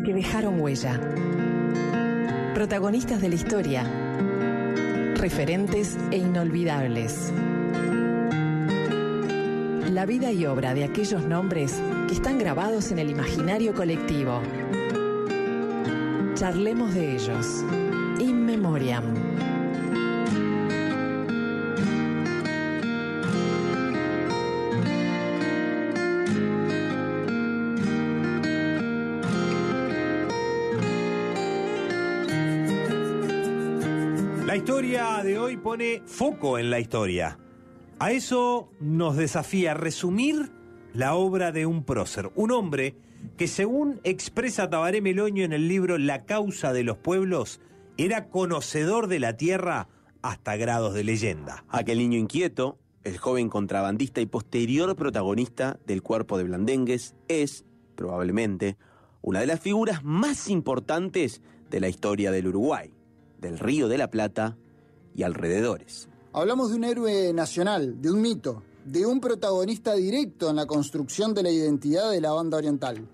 Que dejaron huella. Protagonistas de la historia. Referentes e inolvidables. La vida y obra de aquellos nombres que están grabados en el imaginario colectivo. Charlemos de ellos. In Memoriam. La historia de hoy pone foco en la historia. A eso nos desafía resumir la obra de un prócer, un hombre que, según expresa Tabaré Meloño en el libro La causa de los pueblos, era conocedor de la tierra hasta grados de leyenda. Aquel niño inquieto, el joven contrabandista y posterior protagonista del Cuerpo de Blandengues, es, probablemente, una de las figuras más importantes de la historia del Uruguay, del Río de la Plata y alrededores. Hablamos de un héroe nacional, de un mito, de un protagonista directo en la construcción de la identidad de la banda oriental.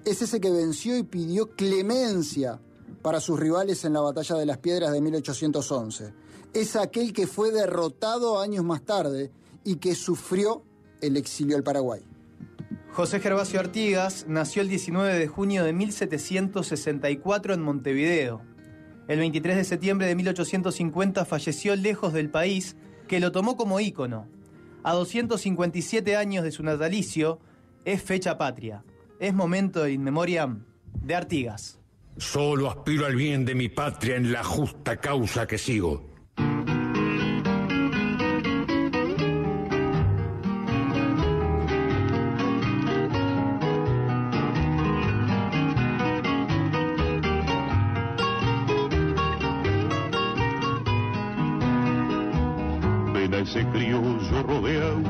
Es ese que venció y pidió clemencia para sus rivales en la Batalla de las Piedras de 1811. Es aquel que fue derrotado años más tarde y que sufrió el exilio al Paraguay. José Gervasio Artigas nació el 19 de junio de 1764 en Montevideo. El 23 de septiembre de 1850 falleció lejos del país, que lo tomó como ícono. A 257 años de su natalicio, es fecha patria. Es momento de In Memoriam de Artigas. Solo aspiro al bien de mi patria en la justa causa que sigo. Ese criollo rodeado,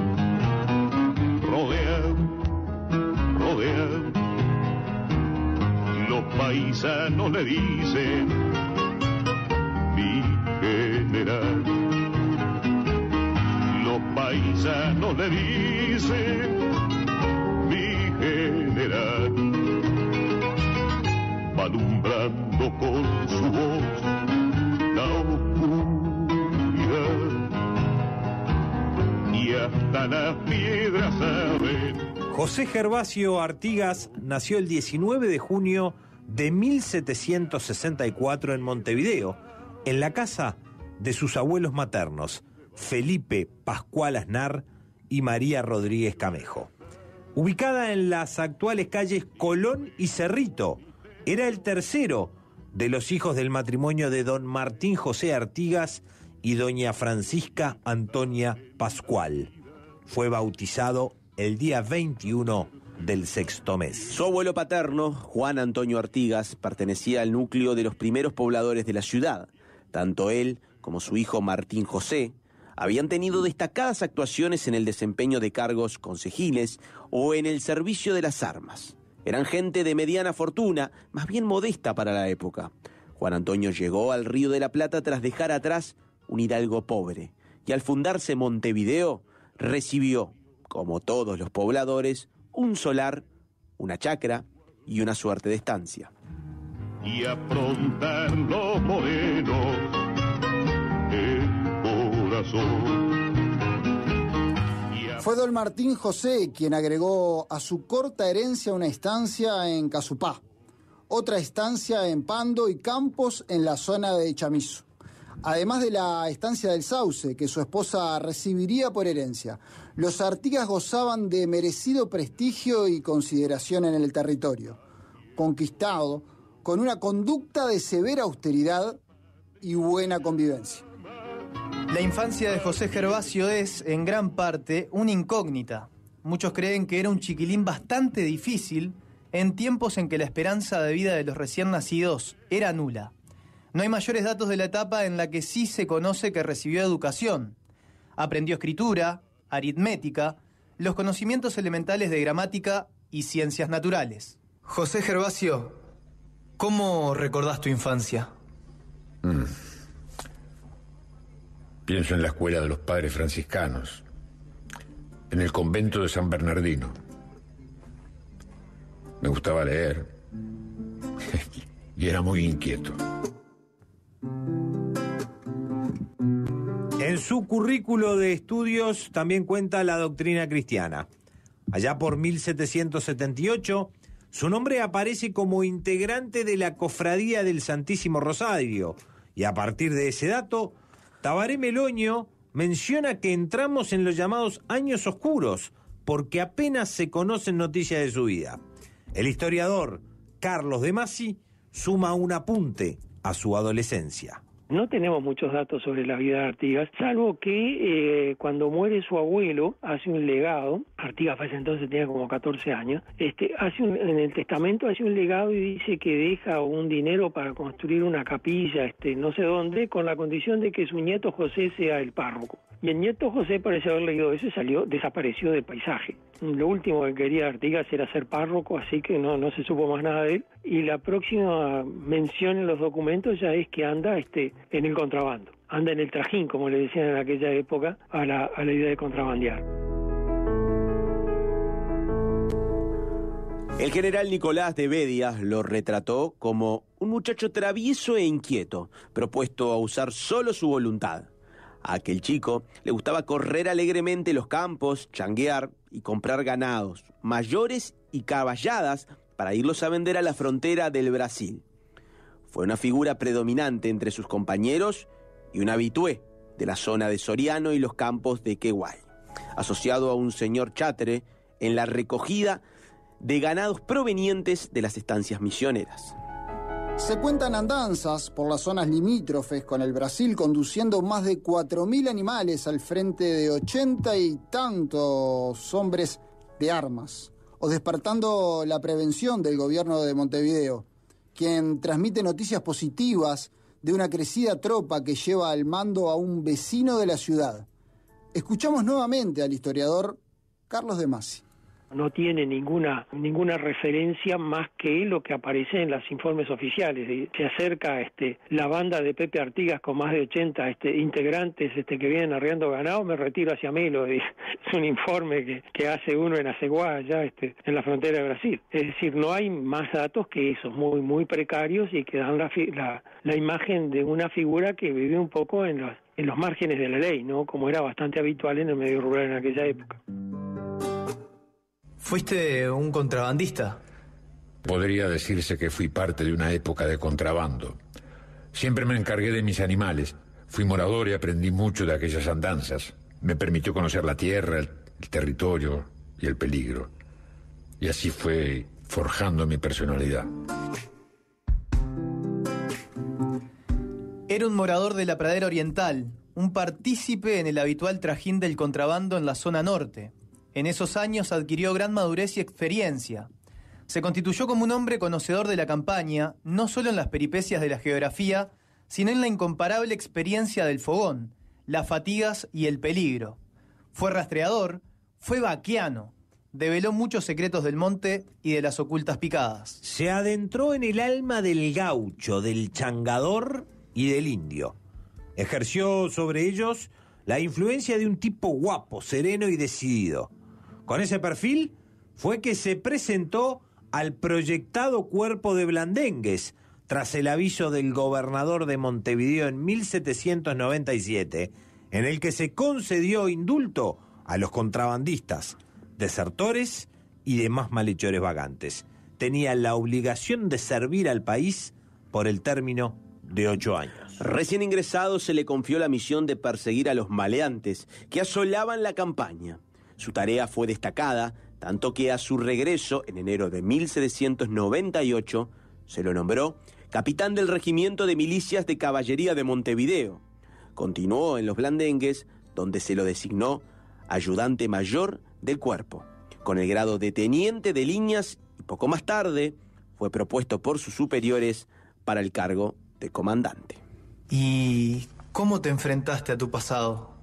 los paisanos le dicen mi general. Los paisanos le dicen mi general, va alumbrando con su voz la oscuridad. Y hasta las piedras saben. José Gervasio Artigas nació el 19 de junio de 1764 en Montevideo, en la casa de sus abuelos maternos, Felipe Pascual Aznar y María Rodríguez Camejo. Ubicada en las actuales calles Colón y Cerrito, era el tercero de los hijos del matrimonio de don Martín José Artigas y doña Francisca Antonia Pascual. Fue bautizado el día 21 del sexto mes. Su abuelo paterno, Juan Antonio Artigas, pertenecía al núcleo de los primeros pobladores de la ciudad. Tanto él como su hijo Martín José habían tenido destacadas actuaciones en el desempeño de cargos concejiles o en el servicio de las armas. Eran gente de mediana fortuna, más bien modesta para la época. Juan Antonio llegó al Río de la Plata tras dejar atrás un hidalgo pobre, y al fundarse Montevideo, recibió, como todos los pobladores, un solar, una chacra y una suerte de estancia. Y aprontan los morenos el corazón. Fue don Martín José quien agregó a su corta herencia una estancia en Casupá, otra estancia en Pando y campos en la zona de Chamizo, además de la estancia del Sauce, que su esposa recibiría por herencia. Los Artigas gozaban de merecido prestigio y consideración en el territorio, conquistado con una conducta de severa austeridad y buena convivencia. La infancia de José Gervasio es, en gran parte, una incógnita. Muchos creen que era un chiquilín bastante difícil en tiempos en que la esperanza de vida de los recién nacidos era nula. No hay mayores datos de la etapa en la que sí se conoce que recibió educación. Aprendió escritura, aritmética, los conocimientos elementales de gramática y ciencias naturales. José Gervasio, ¿cómo recordás tu infancia? Pienso en la escuela de los padres franciscanos, en el convento de San Bernardino. Me gustaba leer. Y era muy inquieto. En su currículo de estudios también cuenta la doctrina cristiana. Allá por 1778, su nombre aparece como integrante de la Cofradía del Santísimo Rosario, y a partir de ese dato, Tabaré Meloño menciona que entramos en los llamados años oscuros, porque apenas se conocen noticias de su vida. El historiador Carlos de Masi suma un apunte a su adolescencia. No tenemos muchos datos sobre la vida de Artigas, salvo que cuando muere su abuelo hace un legado. Artigas para ese entonces tenía como 14 años, en el testamento hace un legado y dice que deja un dinero para construir una capilla, no sé dónde, con la condición de que su nieto José sea el párroco. Y el nieto José parece haber leído eso y desapareció del paisaje. Lo último que quería Artigas era ser párroco, así que no se supo más nada de él. Y la próxima mención en los documentos ya es que anda en el contrabando. Anda en el trajín, como le decían en aquella época, a la idea de contrabandear. El general Nicolás de Bedia lo retrató como un muchacho travieso e inquieto, propuesto a usar solo su voluntad. A aquel chico le gustaba correr alegremente los campos, changuear y comprar ganados, mayores y caballadas para irlos a vender a la frontera del Brasil. Fue una figura predominante entre sus compañeros y un habitué de la zona de Soriano y los campos de Queguay, asociado a un señor Chatre en la recogida de ganados provenientes de las estancias misioneras. Se cuentan andanzas por las zonas limítrofes con el Brasil, conduciendo más de 4.000 animales al frente de 80 y tantos hombres de armas, o despertando la prevención del gobierno de Montevideo, quien transmite noticias positivas de una crecida tropa que lleva al mando a un vecino de la ciudad. Escuchamos nuevamente al historiador Carlos de Masi. No tiene ninguna referencia más que lo que aparece en los informes oficiales. Se acerca la banda de Pepe Artigas con más de 80 integrantes que vienen arriando ganado, me retiro hacia Melo. Es un informe que hace uno en Aceguá, allá en la frontera de Brasil. Es decir, no hay más datos que esos, muy, muy precarios, y que dan la imagen de una figura que vive un poco en los márgenes de la ley, ¿no? Como era bastante habitual en el medio rural en aquella época. ¿Fuiste un contrabandista? Podría decirse que fui parte de una época de contrabando. Siempre me encargué de mis animales. Fui morador y aprendí mucho de aquellas andanzas. Me permitió conocer la tierra, el territorio y el peligro. Y así fue forjando mi personalidad. Era un morador de la Pradera Oriental, un partícipe en el habitual trajín del contrabando en la zona norte. En esos años adquirió gran madurez y experiencia. Se constituyó como un hombre conocedor de la campaña, no solo en las peripecias de la geografía, sino en la incomparable experiencia del fogón, las fatigas y el peligro. Fue rastreador, fue vaquiano, develó muchos secretos del monte y de las ocultas picadas. Se adentró en el alma del gaucho, del changador y del indio. Ejerció sobre ellos la influencia de un tipo guapo, sereno y decidido. Con ese perfil fue que se presentó al proyectado cuerpo de blandengues tras el aviso del gobernador de Montevideo en 1797, en el que se concedió indulto a los contrabandistas, desertores y demás malhechores vagantes. Tenía la obligación de servir al país por el término de 8 años. Recién ingresado se le confió la misión de perseguir a los maleantes que asolaban la campaña. Su tarea fue destacada, tanto que a su regreso, en enero de 1798, se lo nombró capitán del regimiento de milicias de caballería de Montevideo. Continuó en los blandengues, donde se lo designó ayudante mayor del cuerpo, con el grado de teniente de líneas, y poco más tarde fue propuesto por sus superiores para el cargo de comandante. ¿Y cómo te enfrentaste a tu pasado?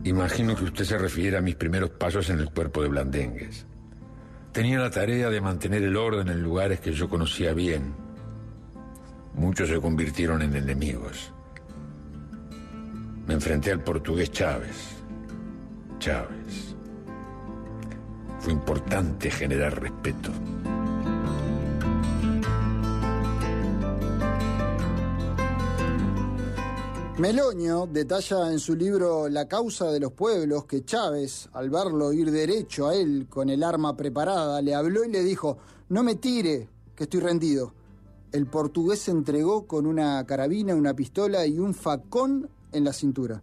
Imagino que usted se refiere a mis primeros pasos en el cuerpo de blandengues. Tenía la tarea de mantener el orden en lugares que yo conocía bien. Muchos se convirtieron en enemigos. Me enfrenté al portugués Chávez. Fue importante generar respeto. Melonio detalla en su libro La causa de los pueblos que Chávez, al verlo ir derecho a él con el arma preparada, le habló y le dijo: «No me tire, que estoy rendido». El portugués se entregó con una carabina, una pistola y un facón en la cintura.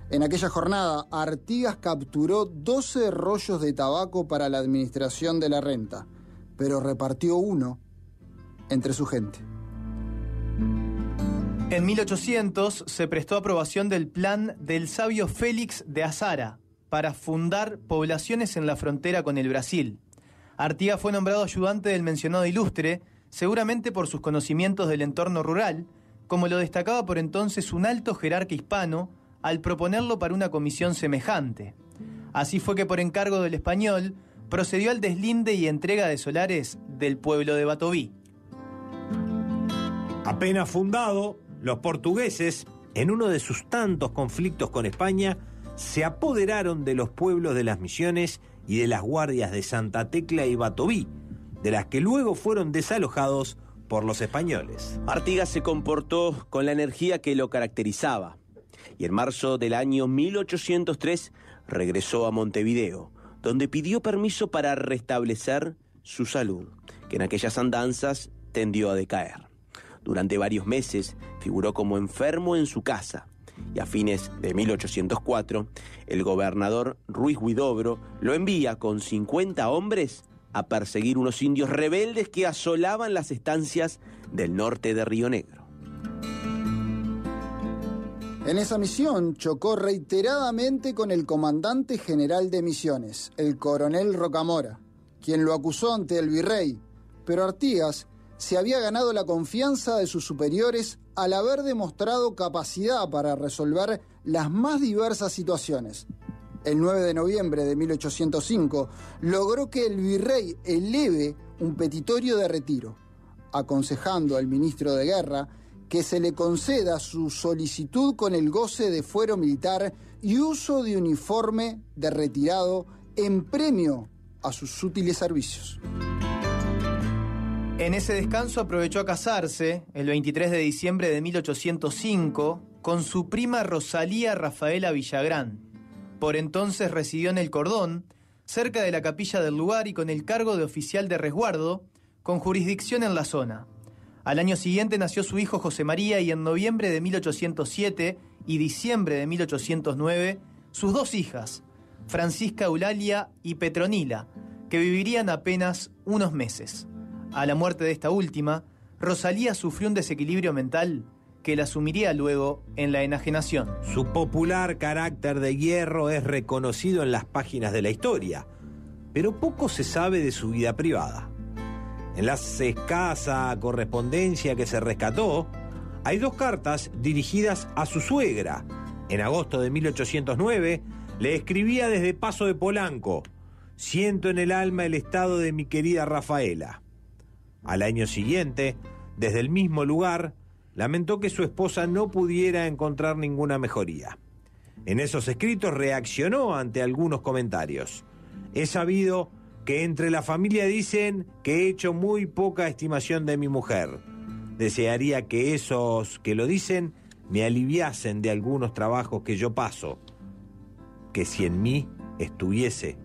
En aquella jornada, Artigas capturó 12 rollos de tabaco para la administración de la renta, pero repartió uno entre su gente. En 1800 se prestó aprobación del plan del sabio Félix de Azara para fundar poblaciones en la frontera con el Brasil. Artigas fue nombrado ayudante del mencionado ilustre, seguramente por sus conocimientos del entorno rural, como lo destacaba por entonces un alto jerarca hispano al proponerlo para una comisión semejante. Así fue que por encargo del español procedió al deslinde y entrega de solares del pueblo de Batoví. Apenas fundado, los portugueses, en uno de sus tantos conflictos con España, se apoderaron de los pueblos de las Misiones y de las guardias de Santa Tecla y Batoví, de las que luego fueron desalojados por los españoles. Artigas se comportó con la energía que lo caracterizaba y en marzo del año 1803 regresó a Montevideo, donde pidió permiso para restablecer su salud, que en aquellas andanzas tendió a decaer. Durante varios meses figuró como enfermo en su casa y a fines de 1804 el gobernador Ruiz Huidobro lo envía con 50 hombres a perseguir unos indios rebeldes que asolaban las estancias del norte de Río Negro. En esa misión chocó reiteradamente con el comandante general de Misiones, el coronel Rocamora, quien lo acusó ante el virrey, pero Artigas se había ganado la confianza de sus superiores al haber demostrado capacidad para resolver las más diversas situaciones. El 9 de noviembre de 1805 logró que el virrey eleve un petitorio de retiro, aconsejando al ministro de Guerra que se le conceda su solicitud con el goce de fuero militar y uso de uniforme de retirado en premio a sus útiles servicios. En ese descanso aprovechó a casarse, el 23 de diciembre de 1805, con su prima Rosalía Rafaela Villagrán. Por entonces residió en El Cordón, cerca de la capilla del lugar y con el cargo de oficial de resguardo, con jurisdicción en la zona. Al año siguiente nació su hijo José María y en noviembre de 1807 y diciembre de 1809, sus dos hijas, Francisca Eulalia y Petronila, que vivirían apenas unos meses. A la muerte de esta última, Rosalía sufrió un desequilibrio mental que la sumiría luego en la enajenación. Su popular carácter de hierro es reconocido en las páginas de la historia, pero poco se sabe de su vida privada. En la escasa correspondencia que se rescató, hay 2 cartas dirigidas a su suegra. En agosto de 1809 le escribía desde Paso de Polanco: «Siento en el alma el estado de mi querida Rafaela». Al año siguiente, desde el mismo lugar, lamentó que su esposa no pudiera encontrar ninguna mejoría. En esos escritos reaccionó ante algunos comentarios. «He sabido que entre la familia dicen que he hecho muy poca estimación de mi mujer. Desearía que esos que lo dicen me aliviasen de algunos trabajos que yo paso, que si en mí estuviese,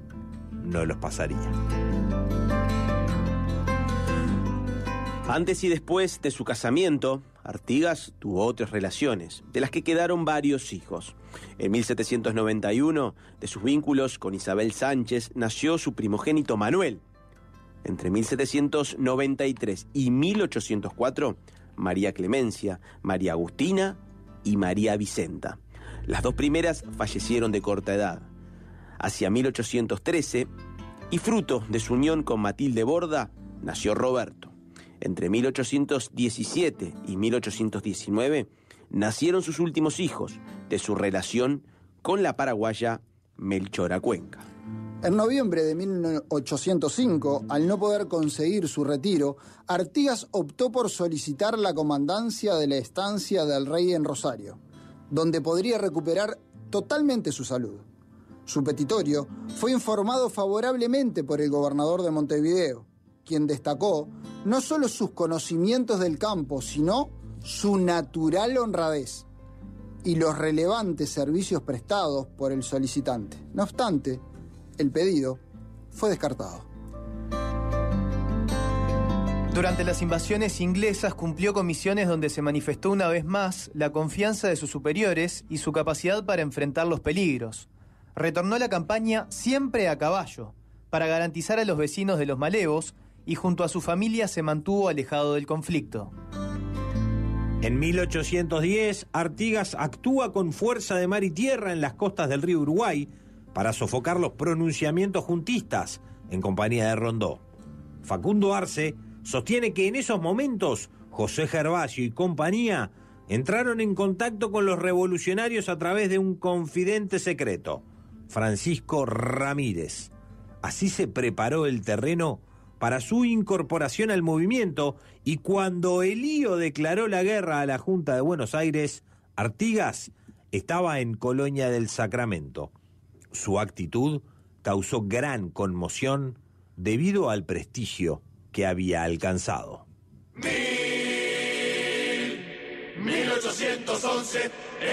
no los pasaría». Antes y después de su casamiento, Artigas tuvo otras relaciones, de las que quedaron varios hijos. En 1791, de sus vínculos con Isabel Sánchez, nació su primogénito Manuel. Entre 1793 y 1804, María Clemencia, María Agustina y María Vicenta. Las 2 primeras fallecieron de corta edad. Hacia 1813, y fruto de su unión con Matilde Borda, nació Roberto. Entre 1817 y 1819 nacieron sus últimos hijos de su relación con la paraguaya Melchora Cuenca. En noviembre de 1805, al no poder conseguir su retiro, Artigas optó por solicitar la comandancia de la estancia del rey en Rosario, donde podría recuperar totalmente su salud. Su petitorio fue informado favorablemente por el gobernador de Montevideo, quien destacó no solo sus conocimientos del campo, sino su natural honradez y los relevantes servicios prestados por el solicitante. No obstante, el pedido fue descartado. Durante las invasiones inglesas cumplió comisiones donde se manifestó una vez más la confianza de sus superiores y su capacidad para enfrentar los peligros. Retornó a la campaña siempre a caballo, para garantizar a los vecinos de los malevos, y junto a su familia se mantuvo alejado del conflicto. En 1810, Artigas actúa con fuerza de mar y tierra en las costas del río Uruguay para sofocar los pronunciamientos juntistas en compañía de Rondó. Facundo Arce sostiene que en esos momentos José Gervasio y compañía entraron en contacto con los revolucionarios a través de un confidente secreto, Francisco Ramírez. Así se preparó el terreno para su incorporación al movimiento, y cuando Elío declaró la guerra a la Junta de Buenos Aires, Artigas estaba en Colonia del Sacramento. Su actitud causó gran conmoción debido al prestigio que había alcanzado. 1811,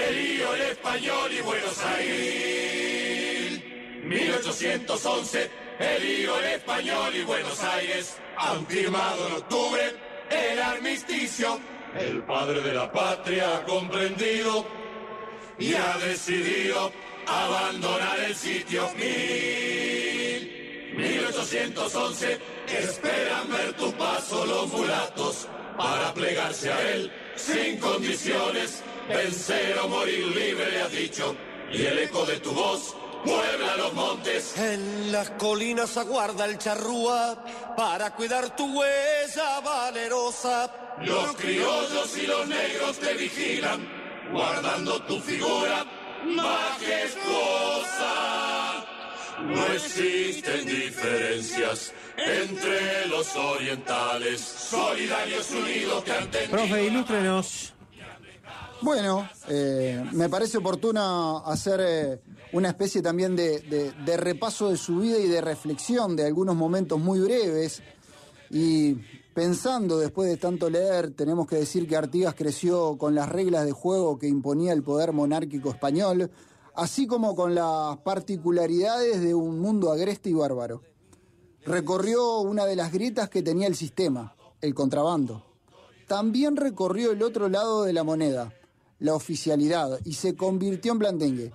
Elío el Español y Buenos Aires. 1811, Elío el Español y Buenos Aires han firmado en octubre el armisticio. El padre de la patria ha comprendido y ha decidido abandonar el sitio. 1811, esperan ver tu paso los mulatos para plegarse a él sin condiciones. Vencer o morir libre, le has dicho, y el eco de tu voz puebla los montes. En las colinas aguarda el charrúa para cuidar tu huella valerosa. Los criollos y los negros te vigilan, guardando tu figura majestuosa. No existen diferencias entre los orientales, solidarios unidos que han tenido... Profe, ilústrenos. Bueno, me parece oportuno hacer una especie también de repaso de su vida y de reflexión de algunos momentos muy breves. Y pensando, después de tanto leer, tenemos que decir que Artigas creció con las reglas de juego que imponía el poder monárquico español, así como con las particularidades de un mundo agreste y bárbaro. Recorrió una de las grietas que tenía el sistema, el contrabando. También recorrió el otro lado de la moneda, la oficialidad, y se convirtió en blandengue.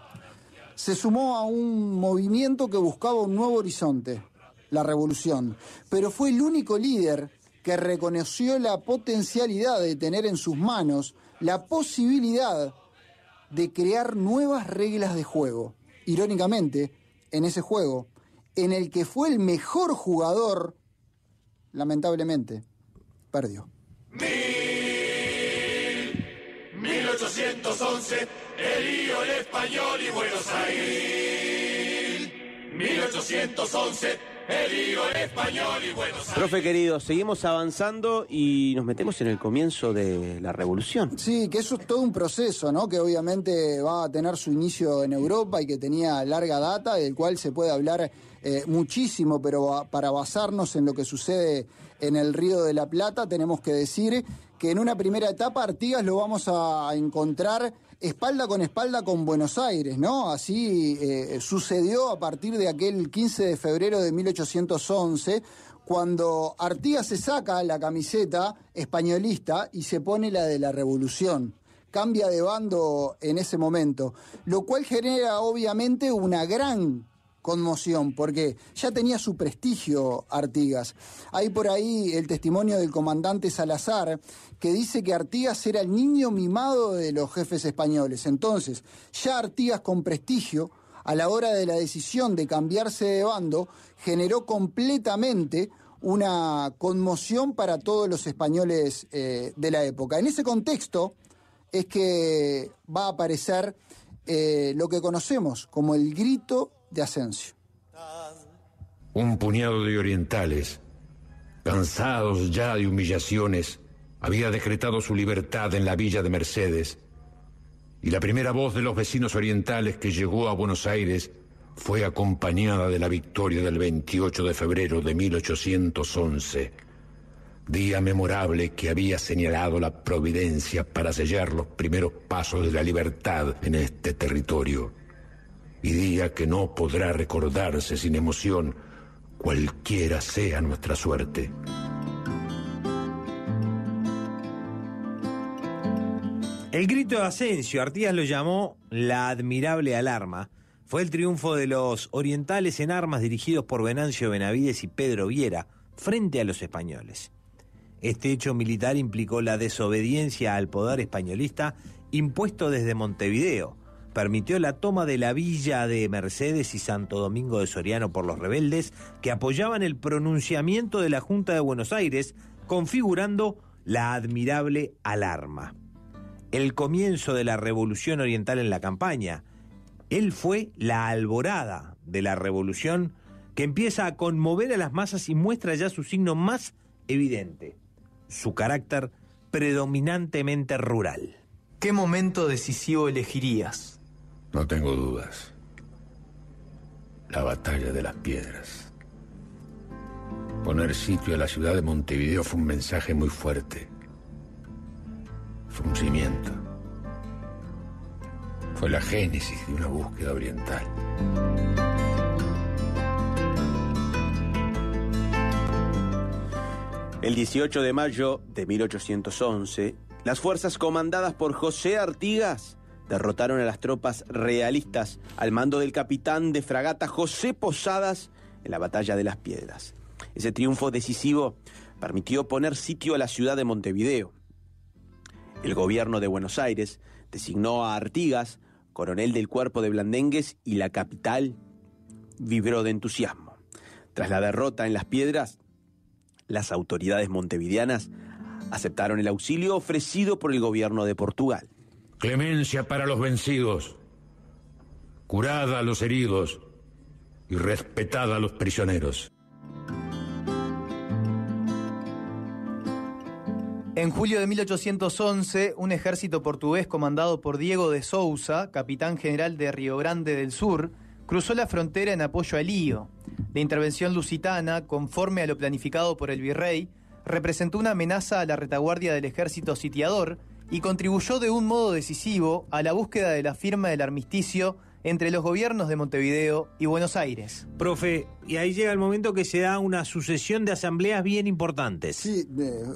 Se sumó a un movimiento que buscaba un nuevo horizonte, la revolución, pero fue el único líder que reconoció la potencialidad de tener en sus manos la posibilidad de crear nuevas reglas de juego. Irónicamente, en ese juego, en el que fue el mejor jugador, lamentablemente, perdió. 1811, Elío el Español y Buenos Aires. 1811, Elío el Español y Buenos Aires. Profe querido, seguimos avanzando y nos metemos en el comienzo de la revolución. Sí, que eso es todo un proceso, ¿no? Que obviamente va a tener su inicio en Europa y que tenía larga data, del cual se puede hablar muchísimo, pero para basarnos en lo que sucede en el Río de la Plata, tenemos que decir que en una primera etapa Artigas lo vamos a encontrar espalda con Buenos Aires, ¿no? Así sucedió a partir de aquel 15 de febrero de 1811, cuando Artigas se saca la camiseta españolista y se pone la de la revolución. Cambia de bando en ese momento, lo cual genera obviamente una gran conmoción, porque ya tenía su prestigio Artigas. Hay por ahí el testimonio del comandante Salazar, que dice que Artigas era el niño mimado de los jefes españoles. Entonces, ya Artigas con prestigio, a la hora de la decisión de cambiarse de bando, generó completamente una conmoción para todos los españoles de la época. En ese contexto es que va a aparecer lo que conocemos como el grito de Asensio. Un puñado de orientales, cansados ya de humillaciones, había decretado su libertad en la villa de Mercedes, y la primera voz de los vecinos orientales que llegó a Buenos Aires fue acompañada de la victoria del 28 de febrero de 1811, día memorable que había señalado la providencia para sellar los primeros pasos de la libertad en este territorio, y día que no podrá recordarse sin emoción, cualquiera sea nuestra suerte. El grito de Asensio, Artigas lo llamó la admirable alarma, fue el triunfo de los orientales en armas dirigidos por Venancio Benavides y Pedro Viera frente a los españoles. Este hecho militar implicó la desobediencia al poder españolista impuesto desde Montevideo, permitió la toma de la villa de Mercedes y Santo Domingo de Soriano por los rebeldes que apoyaban el pronunciamiento de la Junta de Buenos Aires, configurando la admirable alarma. El comienzo de la Revolución Oriental en la campaña. Él fue la alborada de la revolución que empieza a conmover a las masas y muestra ya su signo más evidente, su carácter predominantemente rural. ¿Qué momento decisivo elegirías? No tengo dudas. La batalla de las piedras. Poner sitio a la ciudad de Montevideo fue un mensaje muy fuerte. Fue un cimiento. Fue la génesis de una búsqueda oriental. El 18 de mayo de 1811, las fuerzas comandadas por José Artigas derrotaron a las tropas realistas al mando del capitán de fragata José Posadas en la batalla de las Piedras. Ese triunfo decisivo permitió poner sitio a la ciudad de Montevideo. El gobierno de Buenos Aires designó a Artigas coronel del cuerpo de blandengues y la capital vibró de entusiasmo. Tras la derrota en las Piedras, las autoridades montevideanas aceptaron el auxilio ofrecido por el gobierno de Portugal. Clemencia para los vencidos, curada a los heridos y respetada a los prisioneros. En julio de 1811, un ejército portugués comandado por Diego de Sousa, capitán general de Río Grande del Sur, cruzó la frontera en apoyo a Lío. La intervención lusitana, conforme a lo planificado por el virrey, representó una amenaza a la retaguardia del ejército sitiador y contribuyó de un modo decisivo a la búsqueda de la firma del armisticio entre los gobiernos de Montevideo y Buenos Aires. Profe, y ahí llega el momento que se da una sucesión de asambleas bien importantes. Sí,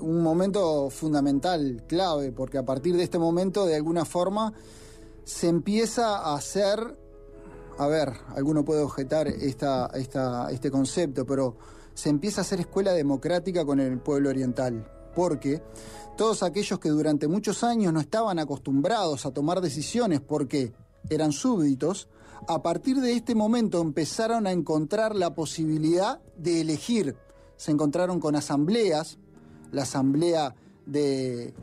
un momento fundamental, clave, porque a partir de este momento, de alguna forma, se empieza a hacer... A ver, alguno puede objetar este concepto, pero se empieza a hacer escuela democrática con el pueblo oriental, porque todos aquellos que durante muchos años no estaban acostumbrados a tomar decisiones porque eran súbditos, a partir de este momento empezaron a encontrar la posibilidad de elegir. Se encontraron con asambleas, la asamblea de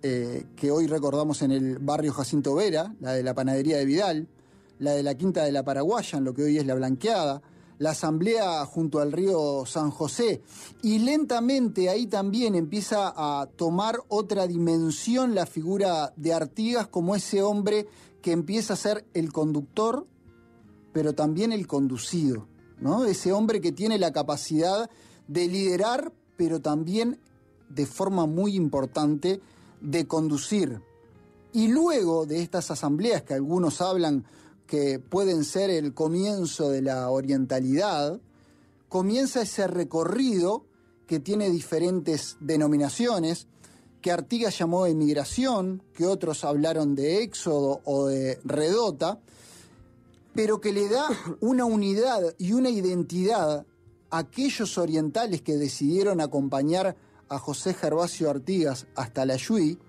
que hoy recordamos en el barrio Jacinto Vera, la de la panadería de Vidal, la de la Quinta de la Paraguaya, en lo que hoy es la Blanqueada, la asamblea junto al río San José, y lentamente ahí también empieza a tomar otra dimensión la figura de Artigas como ese hombre que empieza a ser el conductor, pero también el conducido, ¿no? Ese hombre que tiene la capacidad de liderar, pero también de forma muy importante de conducir. Y luego de estas asambleas que algunos hablan que pueden ser el comienzo de la orientalidad, comienza ese recorrido que tiene diferentes denominaciones, que Artigas llamó emigración, que otros hablaron de éxodo o de redota, pero que le da una unidad y una identidad a aquellos orientales que decidieron acompañar a José Gervasio Artigas hasta la Yui,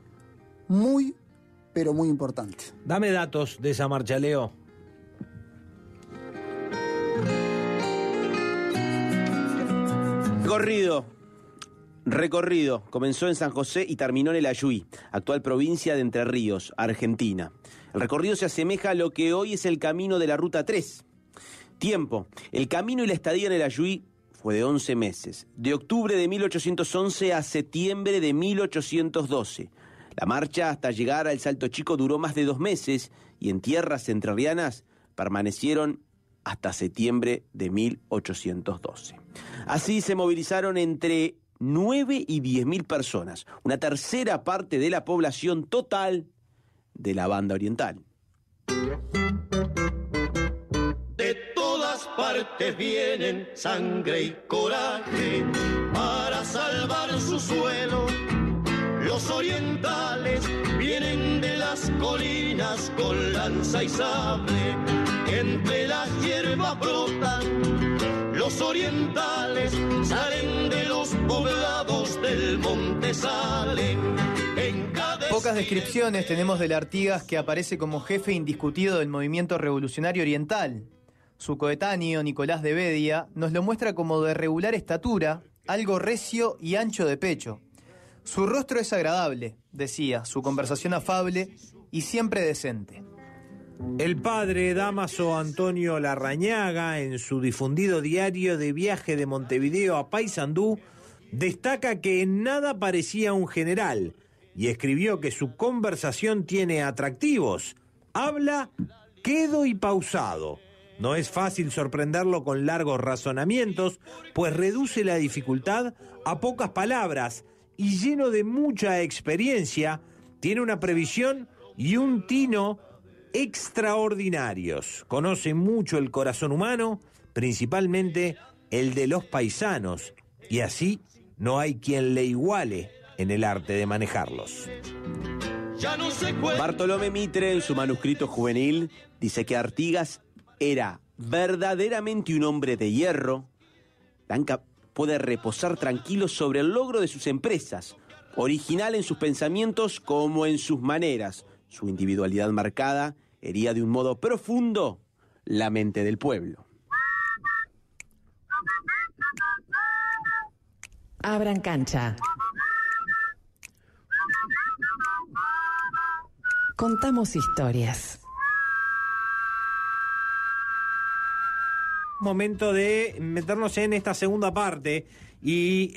muy, pero muy importante. Dame datos de esa marcha, Leo. Recorrido. Comenzó en San José y terminó en el Ayuí, actual provincia de Entre Ríos, Argentina. El recorrido se asemeja a lo que hoy es el camino de la Ruta 3. Tiempo. El camino y la estadía en el Ayuí fue de 11 meses, de octubre de 1811 a septiembre de 1812. La marcha hasta llegar al Salto Chico duró más de 2 meses y en tierras entrerrianas permanecieron hasta septiembre de 1812. Así se movilizaron entre 9 y 10.000 personas, una tercera parte de la población total de la Banda Oriental. De todas partes vienen sangre y coraje para salvar su suelo. Los orientales vienen de las colinas con lanza y sable, entre las hierbas brotan. Los orientales salen de los poblados del monte, salen en cada... Pocas descripciones tenemos del Artigas, que aparece como jefe indiscutido del movimiento revolucionario oriental. Su coetáneo, Nicolás de Bedia, nos lo muestra como de regular estatura, algo recio y ancho de pecho. Su rostro es agradable, decía, su conversación afable y siempre decente. El padre Dámaso Antonio Larrañaga, en su difundido diario de viaje de Montevideo a Paysandú, destaca que en nada parecía un general y escribió que su conversación tiene atractivos. Habla quedo y pausado. No es fácil sorprenderlo con largos razonamientos, pues reduce la dificultad a pocas palabras y lleno de mucha experiencia, tiene una previsión y un tino extraordinarios. Conoce mucho el corazón humano, principalmente el de los paisanos, y así no hay quien le iguale en el arte de manejarlos. Bartolomé Mitre, en su manuscrito juvenil, dice que Artigas era verdaderamente un hombre de hierro. Lanca puede reposar tranquilo sobre el logro de sus empresas, original en sus pensamientos como en sus maneras. Su individualidad marcada hería de un modo profundo la mente del pueblo. Abran cancha. Contamos historias. Momento de meternos en esta segunda parte y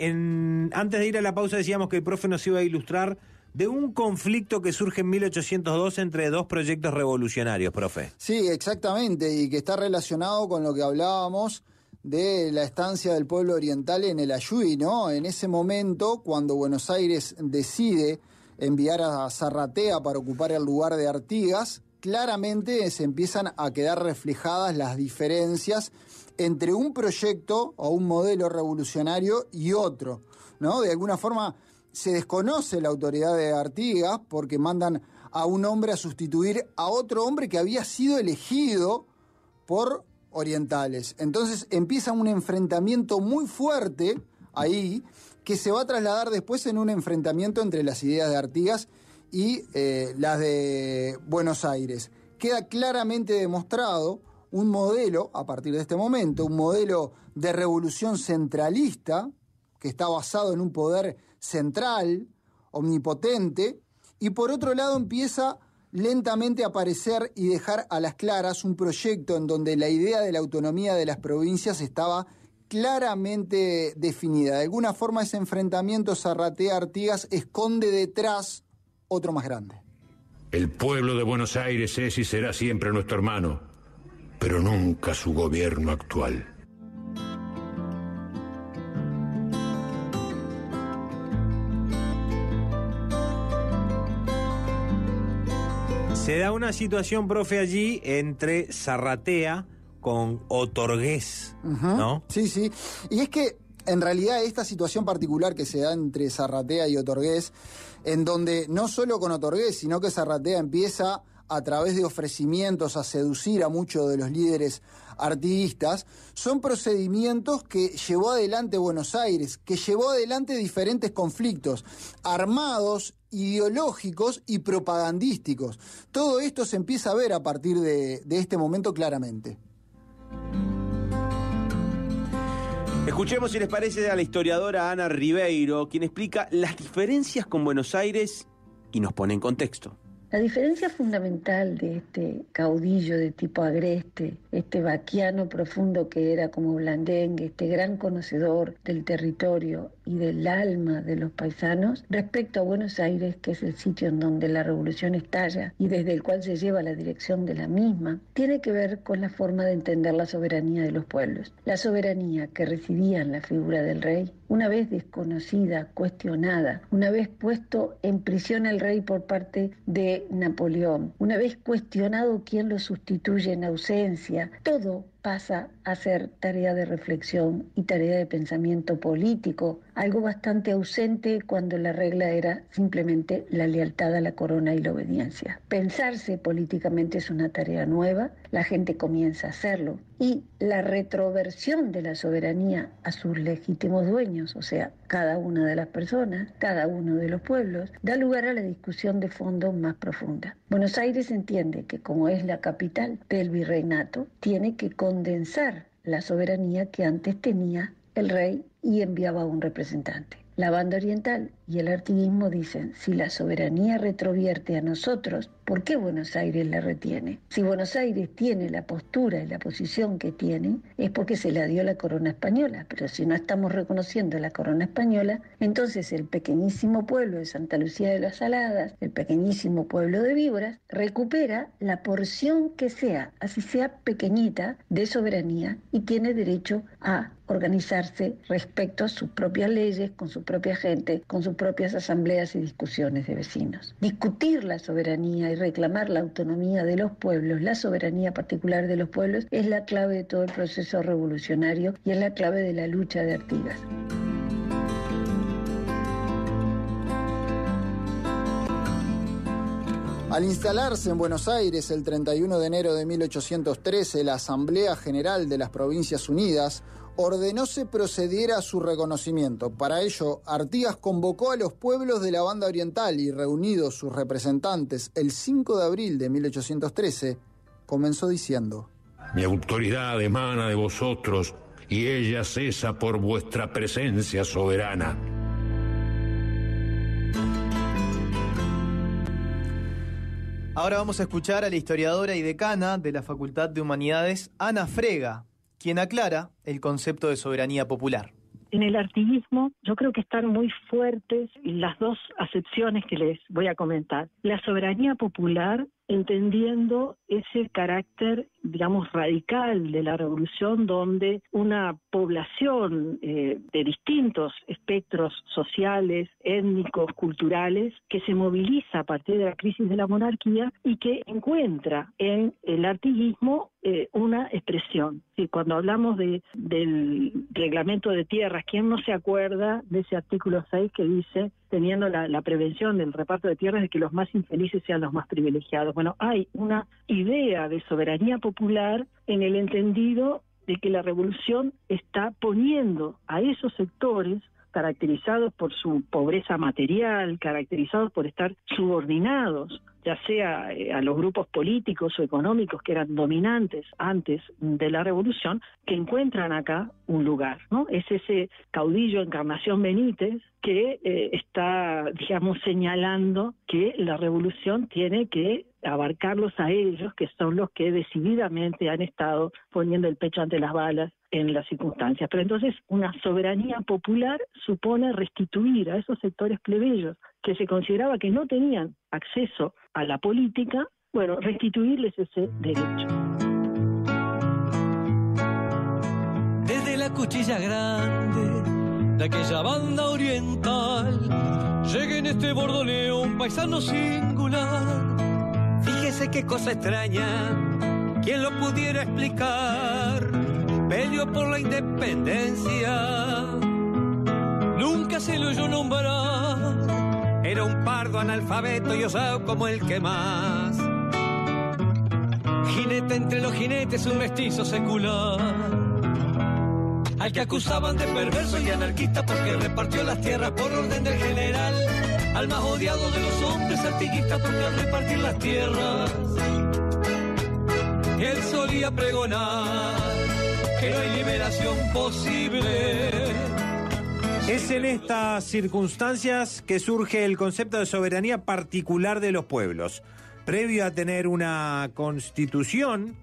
antes de ir a la pausa decíamos que el profe nos iba a ilustrar de un conflicto que surge en 1802 entre dos proyectos revolucionarios, profe. Sí, exactamente, y que está relacionado con lo que hablábamos de la estancia del pueblo oriental en el Ayuí, ¿no? En ese momento, cuando Buenos Aires decide enviar a Zarratea para ocupar el lugar de Artigas, claramente se empiezan a quedar reflejadas las diferencias entre un proyecto o un modelo revolucionario y otro, ¿no? De alguna forma se desconoce la autoridad de Artigas porque mandan a un hombre a sustituir a otro hombre que había sido elegido por orientales. Entonces empieza un enfrentamiento muy fuerte ahí, que se va a trasladar después en un enfrentamiento entre las ideas de Artigas y las de Buenos Aires. Queda claramente demostrado un modelo, a partir de este momento, un modelo de revolución centralista, que está basado en un poder central, omnipotente, y por otro lado empieza lentamente a aparecer y dejar a las claras un proyecto en donde la idea de la autonomía de las provincias estaba claramente definida. De alguna forma ese enfrentamiento Zarratea-Artigas esconde detrás otro más grande. El pueblo de Buenos Aires es y será siempre nuestro hermano, pero nunca su gobierno actual. Se da una situación, profe, allí entre Zarratea con Otorgués, ¿no? Sí, sí. Y es que, en realidad, esta situación particular que se da entre Zarratea y Otorgués, en donde no solo con Otorgués, sino que Zarratea empieza a través de ofrecimientos a seducir a muchos de los líderes artiguistas, son procedimientos que llevó adelante Buenos Aires, que llevó adelante diferentes conflictos armados, ideológicos y propagandísticos. Todo esto se empieza a ver a partir de este momento claramente. Escuchemos, si les parece, a la historiadora Ana Ribeiro, quien explica las diferencias con Buenos Aires y nos pone en contexto. La diferencia fundamental de este caudillo de tipo agreste, este vaquiano profundo que era como Blandengue, este gran conocedor del territorio y del alma de los paisanos, respecto a Buenos Aires, que es el sitio en donde la revolución estalla y desde el cual se lleva la dirección de la misma, tiene que ver con la forma de entender la soberanía de los pueblos. La soberanía que residía en la figura del rey, una vez desconocida, cuestionada, una vez puesto en prisión el rey por parte de Napoleón, una vez cuestionado quién lo sustituye en ausencia, todo pasa a ser tarea de reflexión y tarea de pensamiento político, algo bastante ausente cuando la regla era simplemente la lealtad a la corona y la obediencia. Pensarse políticamente es una tarea nueva, la gente comienza a hacerlo, y la retroversión de la soberanía a sus legítimos dueños, o sea, cada una de las personas, cada uno de los pueblos, da lugar a la discusión de fondo más profunda. Buenos Aires entiende que, como es la capital del virreinato, tiene que condensar la soberanía que antes tenía el rey y enviaba a un representante. La banda oriental y el artiguismo dicen, si la soberanía retrovierte a nosotros, ¿por qué Buenos Aires la retiene? Si Buenos Aires tiene la postura y la posición que tiene, es porque se la dio la corona española, pero si no estamos reconociendo la corona española, entonces el pequeñísimo pueblo de Santa Lucía de las Saladas, el pequeñísimo pueblo de Víboras, recupera la porción que sea, así sea pequeñita, de soberanía y tiene derecho a organizarse respecto a sus propias leyes, con su propia gente, con sus propias asambleas y discusiones de vecinos. Discutir la soberanía y reclamar la autonomía de los pueblos, la soberanía particular de los pueblos, es la clave de todo el proceso revolucionario y es la clave de la lucha de Artigas. Al instalarse en Buenos Aires el 31 de enero de 1813, la Asamblea General de las Provincias Unidas ordenó se procediera a su reconocimiento. Para ello, Artigas convocó a los pueblos de la banda oriental y, reunidos sus representantes el 5 de abril de 1813, comenzó diciendo: Mi autoridad emana de vosotros y ella cesa por vuestra presencia soberana. Ahora vamos a escuchar a la historiadora y decana de la Facultad de Humanidades, Ana Frega, quien aclara el concepto de soberanía popular. En el artiguismo yo creo que están muy fuertes las dos acepciones que les voy a comentar. La soberanía popular, entendiendo ese carácter, digamos, radical de la revolución, donde una población de distintos espectros sociales, étnicos, culturales, que se moviliza a partir de la crisis de la monarquía y que encuentra en el artiguismo una expresión. Sí, cuando hablamos del reglamento de tierras, ¿quién no se acuerda de ese artículo 6 que dice, teniendo la prevención del reparto de tierras, de que los más infelices sean los más privilegiados? Bueno, hay una idea de soberanía popular en el entendido de que la revolución está poniendo a esos sectores caracterizados por su pobreza material, caracterizados por estar subordinados, ya sea a los grupos políticos o económicos que eran dominantes antes de la revolución, que encuentran acá un lugar, ¿no? Es ese caudillo Encarnación Benítez que está, digamos, señalando que la revolución tiene que abarcarlos a ellos, que son los que decididamente han estado poniendo el pecho ante las balas en las circunstancias. Pero entonces una soberanía popular supone restituir a esos sectores plebeyos que se consideraba que no tenían acceso a la política, bueno, restituirles ese derecho. Desde la cuchilla grande de aquella banda oriental llega en este bordoneo un paisano singular. Fíjese qué cosa extraña, ¿quién lo pudiera explicar? Peleó por la independencia, nunca se lo oyó nombrar. Era un pardo analfabeto y osado como el que más. Jinete entre los jinetes, un mestizo secular. Al que acusaban de perverso y anarquista porque repartió las tierras por orden del general. Al más odiado de los hombres, artiguista, porque al repartir las tierras él solía pregonar que no hay liberación posible. Es en estas circunstancias que surge el concepto de soberanía particular de los pueblos. Previo a tener una constitución,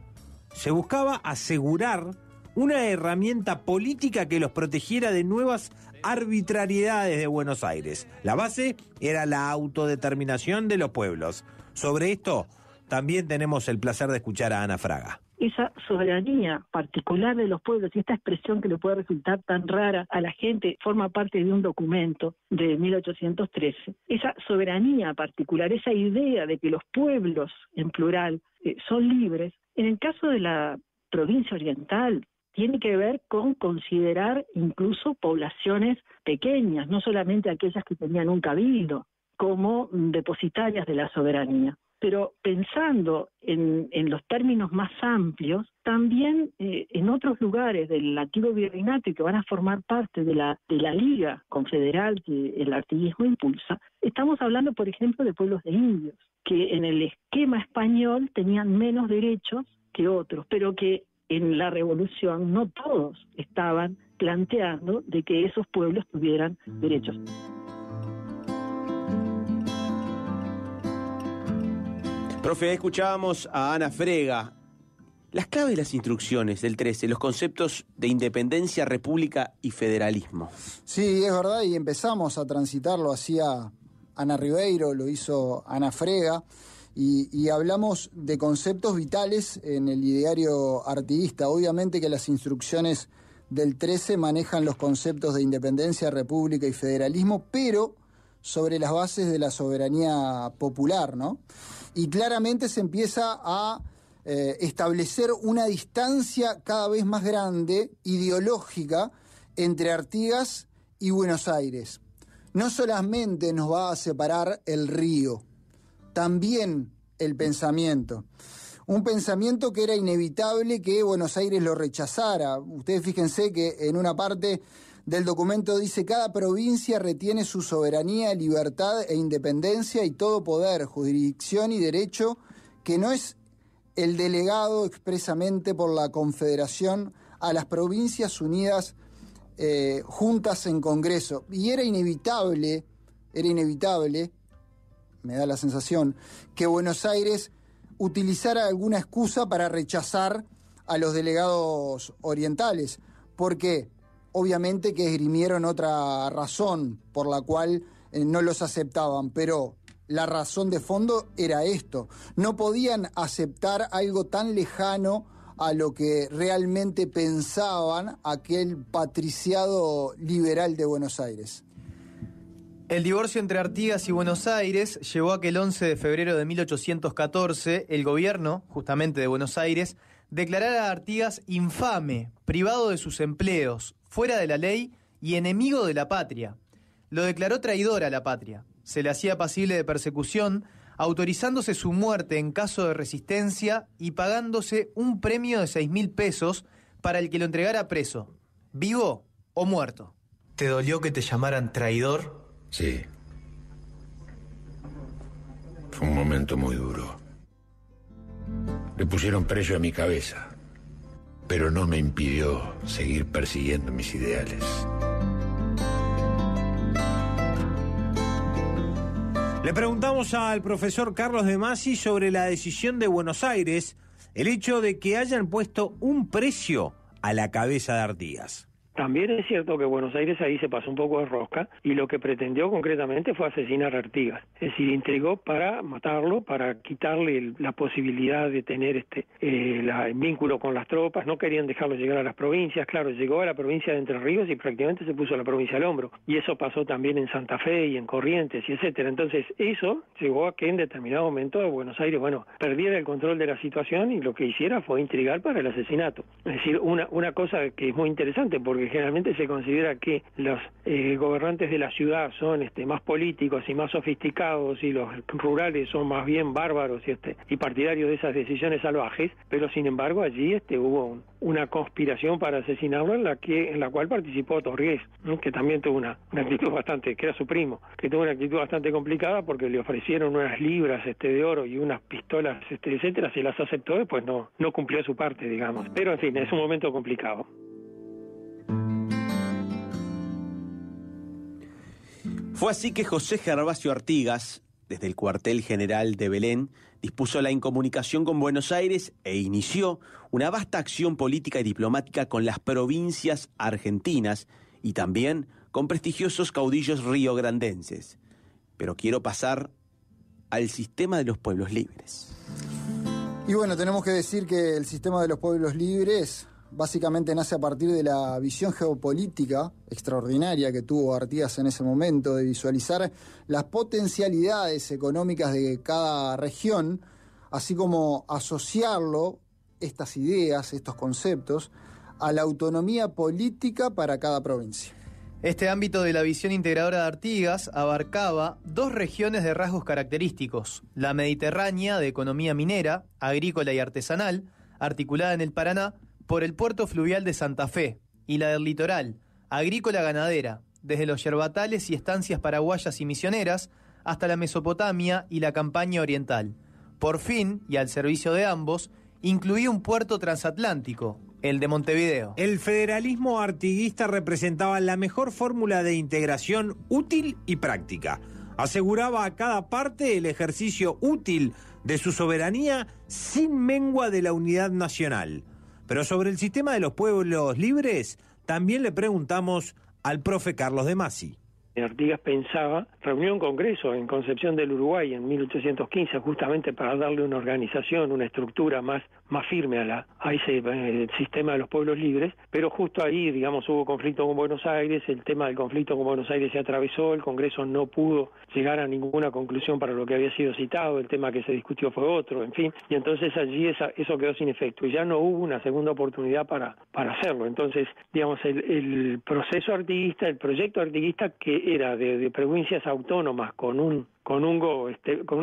se buscaba asegurar una herramienta política que los protegiera de nuevas arbitrariedades de Buenos Aires. La base era la autodeterminación de los pueblos. Sobre esto también tenemos el placer de escuchar a Ana Fraga. Esa soberanía particular de los pueblos y esta expresión que le puede resultar tan rara a la gente forma parte de un documento de 1813. Esa soberanía particular, esa idea de que los pueblos, en plural, son libres, en el caso de la provincia oriental, tiene que ver con considerar incluso poblaciones pequeñas, no solamente aquellas que tenían un cabildo, como depositarias de la soberanía. Pero pensando en los términos más amplios, también en otros lugares del antiguo virreinato y que van a formar parte de la Liga Confederal que el artiguismo impulsa, estamos hablando, por ejemplo, de pueblos de indios, que en el esquema español tenían menos derechos que otros, pero que en la revolución no todos estaban planteando de que esos pueblos tuvieran derechos. Profe, escuchábamos a Ana Frega. Las claves de las instrucciones del 13, los conceptos de independencia, república y federalismo. Sí, es verdad, y empezamos a transitarlo, hacía Ana Ribeiro, lo hizo Ana Frega, y hablamos de conceptos vitales en el ideario artiguista. Obviamente que las instrucciones del 13 manejan los conceptos de independencia, república y federalismo, pero sobre las bases de la soberanía popular, ¿no? Y claramente se empieza a establecer una distancia cada vez más grande, ideológica, entre Artigas y Buenos Aires. No solamente nos va a separar el río, también el pensamiento. Un pensamiento que era inevitable que Buenos Aires lo rechazara. Ustedes fíjense que en una parte del documento dice: cada provincia retiene su soberanía, libertad e independencia y todo poder, jurisdicción y derecho que no es el delegado expresamente por la Confederación a las provincias unidas juntas en Congreso. Y era inevitable, me da la sensación, que Buenos Aires utilizara alguna excusa para rechazar a los delegados orientales, porque obviamente que esgrimieron otra razón por la cual no los aceptaban, pero la razón de fondo era esto: no podían aceptar algo tan lejano a lo que realmente pensaban aquel patriciado liberal de Buenos Aires. El divorcio entre Artigas y Buenos Aires llevó a que el 11 de febrero de 1814 el gobierno, justamente de Buenos Aires, declarara a Artigas infame, privado de sus empleos, fuera de la ley y enemigo de la patria. Lo declaró traidor a la patria. Se le hacía pasible de persecución, autorizándose su muerte en caso de resistencia y pagándose un premio de 6.000 pesos para el que lo entregara preso, vivo o muerto. ¿Te dolió que te llamaran traidor? Sí. Fue un momento muy duro. Le pusieron precio a mi cabeza, pero no me impidió seguir persiguiendo mis ideales. Le preguntamos al profesor Carlos de Masi sobre la decisión de Buenos Aires, el hecho de que hayan puesto un precio a la cabeza de Artigas. También es cierto que Buenos Aires ahí se pasó un poco de rosca y lo que pretendió concretamente fue asesinar a Artigas. Es decir, intrigó para matarlo, para quitarle la posibilidad de tener el vínculo con las tropas. No querían dejarlo llegar a las provincias. Claro, llegó a la provincia de Entre Ríos y prácticamente se puso a la provincia al hombro. Y eso pasó también en Santa Fe y en Corrientes y etcétera. Entonces eso llegó a que en determinado momento Buenos Aires, perdiera el control de la situación y lo que hiciera fue intrigar para el asesinato. Es decir, una cosa que es muy interesante porque generalmente se considera que los gobernantes de la ciudad son más políticos y más sofisticados y los rurales son más bien bárbaros y partidarios de esas decisiones salvajes, pero sin embargo allí hubo una conspiración para asesinarlo en la cual participó Torres, que también tuvo una actitud bastante, que era su primo, que tuvo una actitud bastante complicada porque le ofrecieron unas libras de oro y unas pistolas, etcétera, se las aceptó y pues no cumplió su parte, digamos. Pero en fin, es un momento complicado. Fue así que José Gervasio Artigas desde el cuartel general de Belén, dispuso la incomunicación con Buenos Aires e inició una vasta acción política y diplomática con las provincias argentinas y también con prestigiosos caudillos riograndenses. Pero quiero pasar al sistema de los pueblos libres. Y bueno, tenemos que decir que el sistema de los pueblos libres básicamente nace a partir de la visión geopolítica extraordinaria que tuvo Artigas en ese momento de visualizar las potencialidades económicas de cada región, así como asociarlo, estas ideas, estos conceptos, a la autonomía política para cada provincia. Este ámbito de la visión integradora de Artigas abarcaba dos regiones de rasgos característicos: la mediterránea, de economía minera, agrícola y artesanal, articulada en el Paraná por el puerto fluvial de Santa Fe, y la del litoral, agrícola ganadera, desde los yerbatales y estancias paraguayas y misioneras hasta la Mesopotamia y la Campaña oriental. Por fin, y al servicio de ambos, incluía un puerto transatlántico, el de Montevideo. El federalismo artiguista representaba la mejor fórmula de integración útil y práctica. Aseguraba a cada parte el ejercicio útil de su soberanía sin mengua de la unidad nacional. Pero sobre el sistema de los pueblos libres, también le preguntamos al profe Carlos de Masi. Artigas pensaba reunió un congreso en Concepción del Uruguay en 1815 justamente para darle una organización, una estructura más firme a ese sistema de los pueblos libres, pero justo ahí, digamos, hubo conflicto con Buenos Aires, el tema del conflicto con Buenos Aires se atravesó, el Congreso no pudo llegar a ninguna conclusión para lo que había sido citado, el tema que se discutió fue otro, en fin, y entonces allí eso quedó sin efecto y ya no hubo una segunda oportunidad para hacerlo. Entonces, digamos, el proceso artiguista, el proyecto artiguista, que era de provincias autónomas con una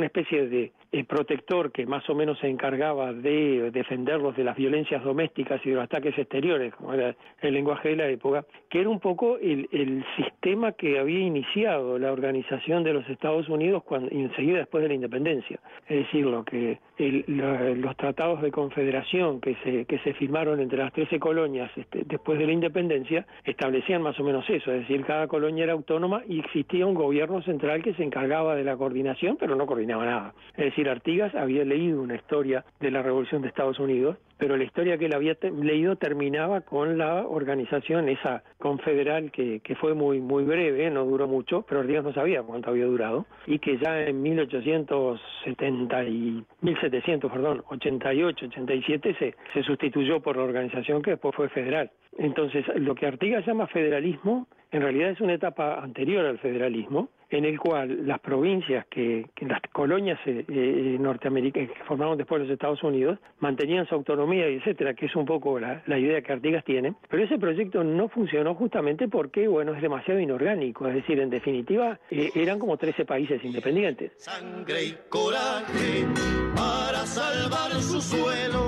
especie de protector que más o menos se encargaba de defenderlos de las violencias domésticas y de los ataques exteriores, como era el lenguaje de la época, que era un poco el sistema que había iniciado la organización de los Estados Unidos enseguida después de la independencia. Es decir, los tratados de confederación que se firmaron entre las 13 colonias después de la independencia establecían más o menos eso, es decir, cada colonia era autónoma y existía un gobierno central que se encargaba de la coordinación, pero no coordinaba nada. Es decir, Artigas había leído una historia de la Revolución de Estados Unidos, pero la historia que él había leído terminaba con la organización esa confederal que fue muy breve, no duró mucho, pero Artigas no sabía cuánto había durado, y que ya en 1788, 87 se sustituyó por la organización que después fue federal. Entonces, lo que Artigas llama federalismo, en realidad es una etapa anterior al federalismo, en el cual las provincias las colonias norteamericanas que formaron después los Estados Unidos mantenían su autonomía, y etcétera, que es un poco la idea que Artigas tiene, pero ese proyecto no funcionó justamente porque, es demasiado inorgánico, es decir, en definitiva, eran como 13 países independientes. Sangre y coraje para salvar su suelo.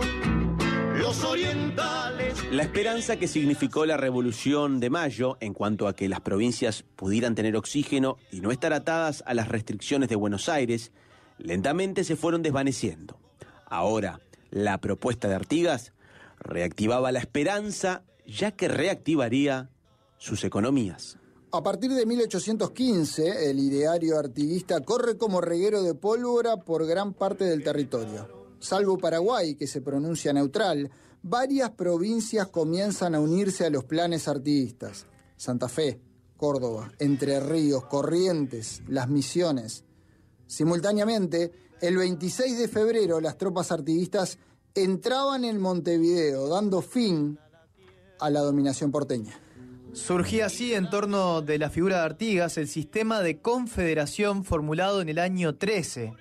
Los orientales. La esperanza que significó la Revolución de Mayo en cuanto a que las provincias pudieran tener oxígeno y no estar atadas a las restricciones de Buenos Aires, lentamente se fueron desvaneciendo. Ahora, la propuesta de Artigas reactivaba la esperanza, ya que reactivaría sus economías. A partir de 1815, el ideario artiguista corre como reguero de pólvora por gran parte del territorio. Salvo Paraguay, que se pronuncia neutral, varias provincias comienzan a unirse a los planes artiguistas. Santa Fe, Córdoba, Entre Ríos, Corrientes, Las Misiones. Simultáneamente, el 26 de febrero las tropas artiguistas entraban en Montevideo, dando fin a la dominación porteña. Surgía así, en torno de la figura de Artigas, el sistema de confederación formulado en el año 13.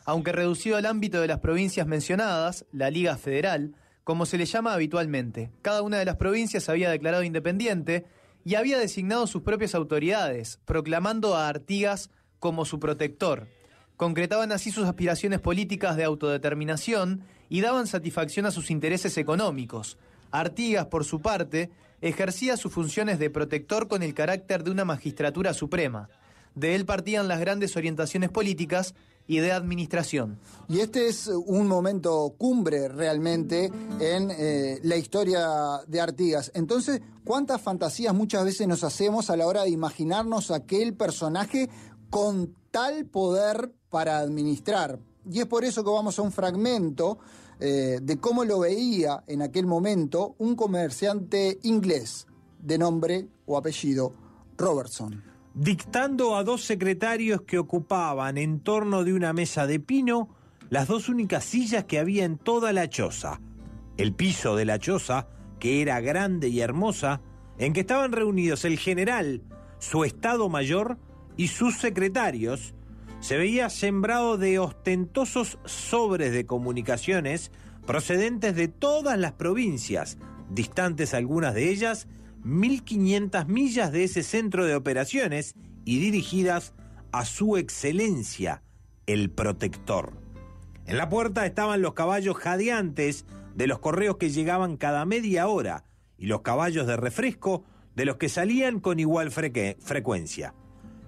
Aunque reducido al ámbito de las provincias mencionadas, la Liga Federal, como se le llama habitualmente. Cada una de las provincias había declarado independiente y había designado sus propias autoridades, proclamando a Artigas como su protector. Concretaban así sus aspiraciones políticas de autodeterminación y daban satisfacción a sus intereses económicos. Artigas, por su parte, ejercía sus funciones de protector con el carácter de una magistratura suprema. De él partían las grandes orientaciones políticas y de administración. Y este es un momento cumbre realmente en la historia de Artigas. Entonces, ¿cuántas fantasías muchas veces nos hacemos a la hora de imaginarnos aquel personaje con tal poder para administrar. Y es por eso que vamos a un fragmento de cómo lo veía en aquel momento un comerciante inglés de nombre o apellido Robertson. Dictando a 2 secretarios que ocupaban en torno de una mesa de pino las 2 únicas sillas que había en toda la choza. El piso de la choza, que era grande y hermosa, en que estaban reunidos el general, su estado mayor y sus secretarios, se veía sembrado de ostentosos sobres de comunicaciones procedentes de todas las provincias, distantes algunas de ellas 1.500 millas de ese centro de operaciones y dirigidas a su excelencia, el protector. En la puerta estaban los caballos jadeantes de los correos que llegaban cada media hora y los caballos de refresco de los que salían con igual frecuencia.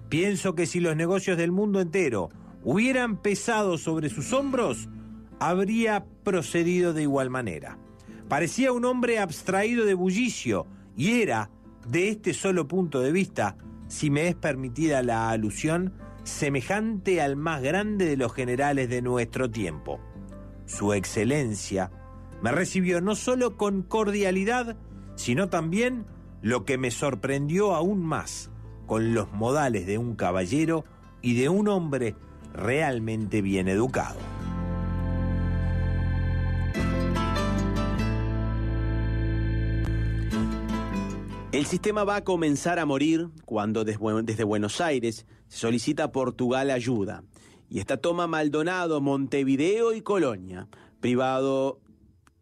Pienso que si los negocios del mundo entero hubieran pesado sobre sus hombros, habría procedido de igual manera. Parecía un hombre abstraído de bullicio y era, de este solo punto de vista, si me es permitida la alusión, semejante al más grande de los generales de nuestro tiempo. Su excelencia me recibió no solo con cordialidad, sino también, lo que me sorprendió aún más, con los modales de un caballero y de un hombre realmente bien educado. El sistema va a comenzar a morir cuando desde Buenos Aires se solicita a Portugal ayuda. Y esta toma Maldonado, Montevideo y Colonia. Privado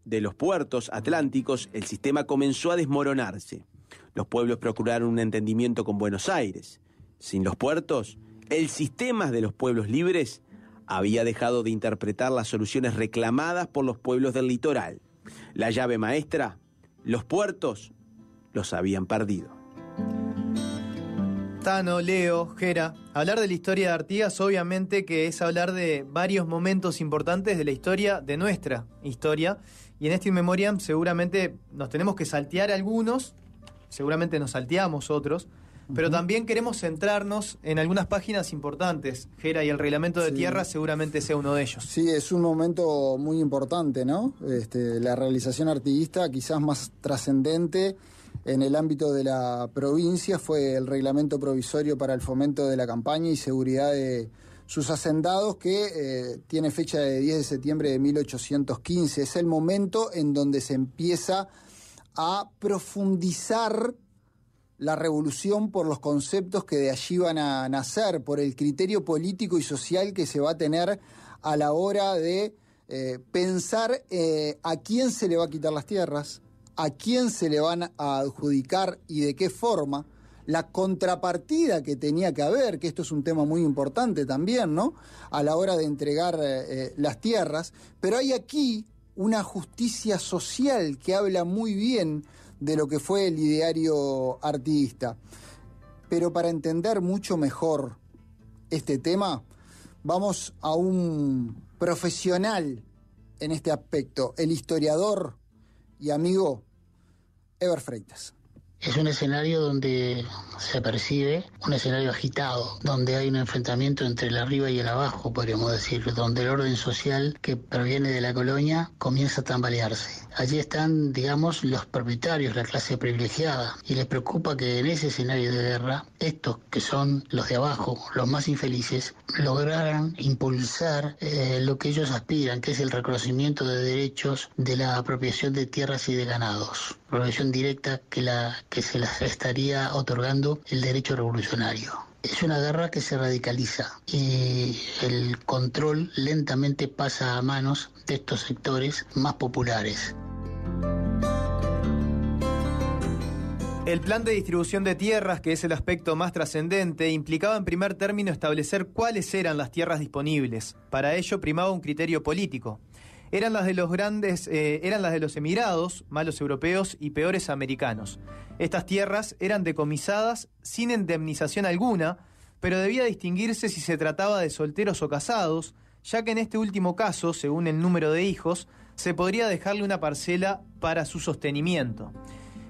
de los puertos atlánticos, el sistema comenzó a desmoronarse. Los pueblos procuraron un entendimiento con Buenos Aires. Sin los puertos, el sistema de los pueblos libres había dejado de interpretar las soluciones reclamadas por los pueblos del litoral. La llave maestra, los puertos, los habían perdido. Tano, Leo, Gera, hablar de la historia de Artigas obviamente que es hablar de varios momentos importantes de la historia, de nuestra historia, y en este In Memoriam seguramente nos tenemos que saltear algunos, seguramente nos salteamos otros, pero también queremos centrarnos en algunas páginas importantes, Gera, y el reglamento de tierra seguramente sea uno de ellos. Sí, es un momento muy importante, ¿no? La realización artiguista quizás más trascendente en el ámbito de la provincia fue el reglamento provisorio para el fomento de la campaña y seguridad de sus hacendados, que tiene fecha de 10 de septiembre de 1815. Es el momento en donde se empieza a profundizar la revolución por los conceptos que de allí van a nacer, por el criterio político y social que se va a tener a la hora de pensar a quién se le va a quitar las tierras, a quién se le van a adjudicar y de qué forma, la contrapartida que tenía que haber, que esto es un tema muy importante también, ¿no?, a la hora de entregar las tierras, pero hay aquí una justicia social que habla muy bien de lo que fue el ideario artiguista. Pero para entender mucho mejor este tema, vamos a un profesional en este aspecto, el historiador y amigo Eber Freitas. Es un escenario donde se percibe un escenario agitado, donde hay un enfrentamiento entre el arriba y el abajo, podríamos decir, donde el orden social que proviene de la colonia comienza a tambalearse. Allí están, digamos, los propietarios, la clase privilegiada, y les preocupa que en ese escenario de guerra, estos que son los de abajo, los más infelices, lograran impulsar lo que ellos aspiran, que es el reconocimiento de derechos de la apropiación de tierras y de ganados. Apropiación directa que se las estaría otorgando el derecho revolucionario. Es una guerra que se radicaliza y el control lentamente pasa a manos de estos sectores más populares. El plan de distribución de tierras, que es el aspecto más trascendente, implicaba en primer término establecer cuáles eran las tierras disponibles. Para ello primaba un criterio político. Eran las de los emigrados, malos europeos y peores americanos. Estas tierras eran decomisadas sin indemnización alguna, pero debía distinguirse si se trataba de solteros o casados, ya que en este último caso, según el número de hijos, se podría dejarle una parcela para su sostenimiento.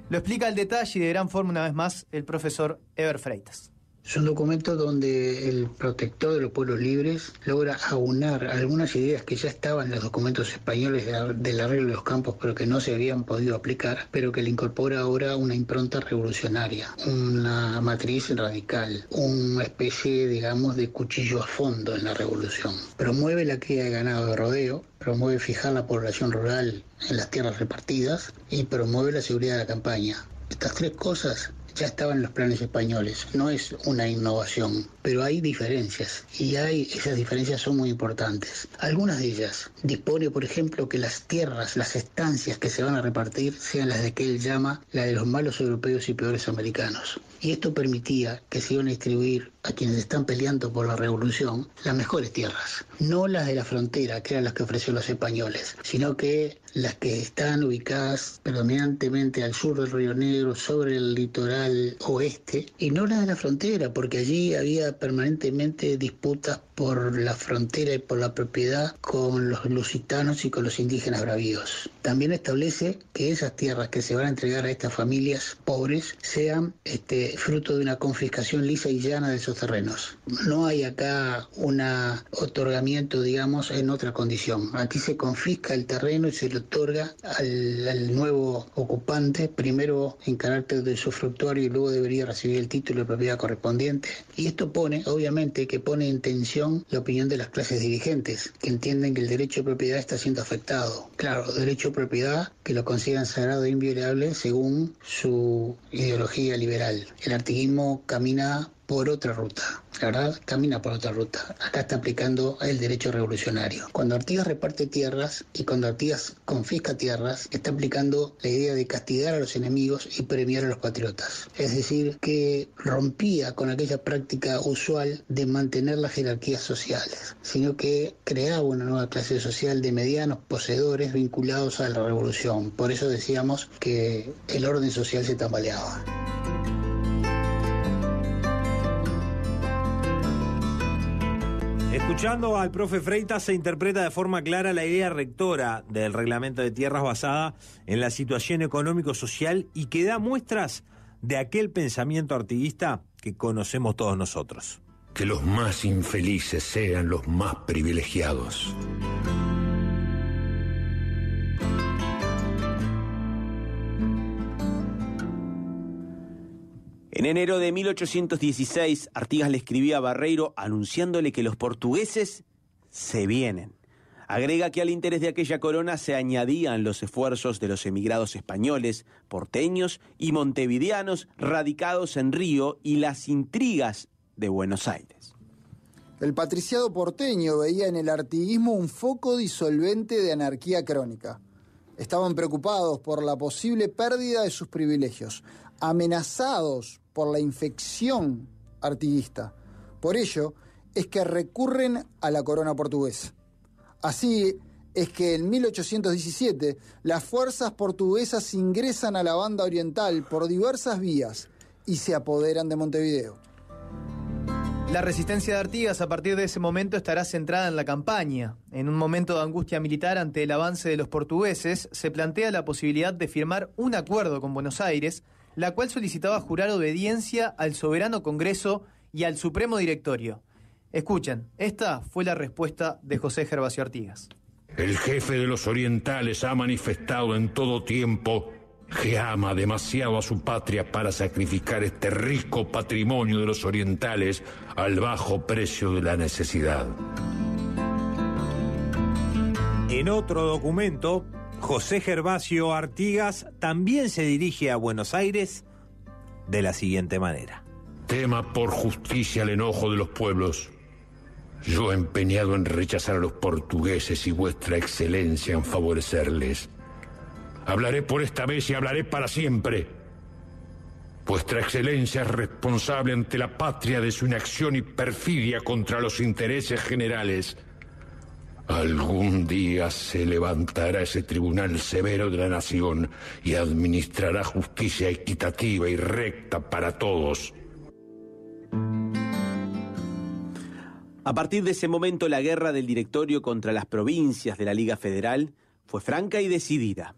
Lo explica al detalle y de gran forma una vez más el profesor Eber Freitas. Es un documento donde el protector de los pueblos libres logra aunar algunas ideas que ya estaban en los documentos españoles del arreglo de los campos, pero que no se habían podido aplicar, pero que le incorpora ahora una impronta revolucionaria, una matriz radical, una especie, digamos, de cuchillo a fondo en la revolución. Promueve la cría de ganado de rodeo, promueve fijar la población rural en las tierras repartidas y promueve la seguridad de la campaña. Estas tres cosas ya estaban en los planes españoles, no es una innovación, pero hay diferencias y esas diferencias son muy importantes. Algunas de ellas dispone, por ejemplo, que las tierras, las estancias que se van a repartir sean las de que él llama la de los malos europeos y peores americanos. Y esto permitía que se iban a distribuir a quienes están peleando por la revolución las mejores tierras, no las de la frontera, que eran las que ofrecieron los españoles, sino que las que están ubicadas predominantemente al sur del Río Negro, sobre el litoral oeste, y no las de la frontera, porque allí había permanentemente disputas por la frontera y por la propiedad con los lusitanos y con los indígenas bravíos. También establece que esas tierras que se van a entregar a estas familias pobres sean fruto de una confiscación lisa y llana de esos terrenos. No hay acá un otorgamiento, digamos, en otra condición. Aquí se confisca el terreno y se le otorga al nuevo ocupante, primero en carácter de usufructuario y luego debería recibir el título de propiedad correspondiente. Y esto obviamente pone en tensión la opinión de las clases dirigentes, que entienden que el derecho de propiedad está siendo afectado. Claro, derecho de propiedad que lo consideran sagrado e inviolable según su ideología liberal. El artiguismo camina por otra ruta. La verdad, camina por otra ruta. Acá está aplicando el derecho revolucionario. Cuando Artigas reparte tierras y cuando Artigas confisca tierras, está aplicando la idea de castigar a los enemigos y premiar a los patriotas. Es decir, que rompía con aquella práctica usual de mantener las jerarquías sociales, sino que creaba una nueva clase social de medianos poseedores vinculados a la revolución. Por eso decíamos que el orden social se tambaleaba. Escuchando al profe Freitas se interpreta de forma clara la idea rectora del reglamento de tierras basada en la situación económico-social y que da muestras de aquel pensamiento artiguista que conocemos todos nosotros. Que los más infelices sean los más privilegiados. En enero de 1816, Artigas le escribía a Barreiro anunciándole que los portugueses se vienen. Agrega que al interés de aquella corona se añadían los esfuerzos de los emigrados españoles, porteños y montevideanos radicados en Río y las intrigas de Buenos Aires. El patriciado porteño veía en el artiguismo un foco disolvente de anarquía crónica. Estaban preocupados por la posible pérdida de sus privilegios, amenazados por la infección artiguista. Por ello es que recurren a la corona portuguesa. Así es que en 1817 las fuerzas portuguesas ingresan a la banda oriental por diversas vías y se apoderan de Montevideo. La resistencia de Artigas a partir de ese momento estará centrada en la campaña. En un momento de angustia militar ante el avance de los portugueses, se plantea la posibilidad de firmar un acuerdo con Buenos Aires, la cual solicitaba jurar obediencia al soberano Congreso y al Supremo Directorio. Escuchen, esta fue la respuesta de José Gervasio Artigas. El jefe de los orientales ha manifestado en todo tiempo que ama demasiado a su patria para sacrificar este rico patrimonio de los orientales al bajo precio de la necesidad. En otro documento, José Gervasio Artigas también se dirige a Buenos Aires de la siguiente manera. Tema por justicia el enojo de los pueblos. Yo empeñado en rechazar a los portugueses y vuestra excelencia en favorecerles. Hablaré por esta vez y hablaré para siempre. Vuestra excelencia es responsable ante la patria de su inacción y perfidia contra los intereses generales. Algún día se levantará ese tribunal severo de la nación y administrará justicia equitativa y recta para todos. A partir de ese momento, la guerra del Directorio contra las provincias de la Liga Federal fue franca y decidida,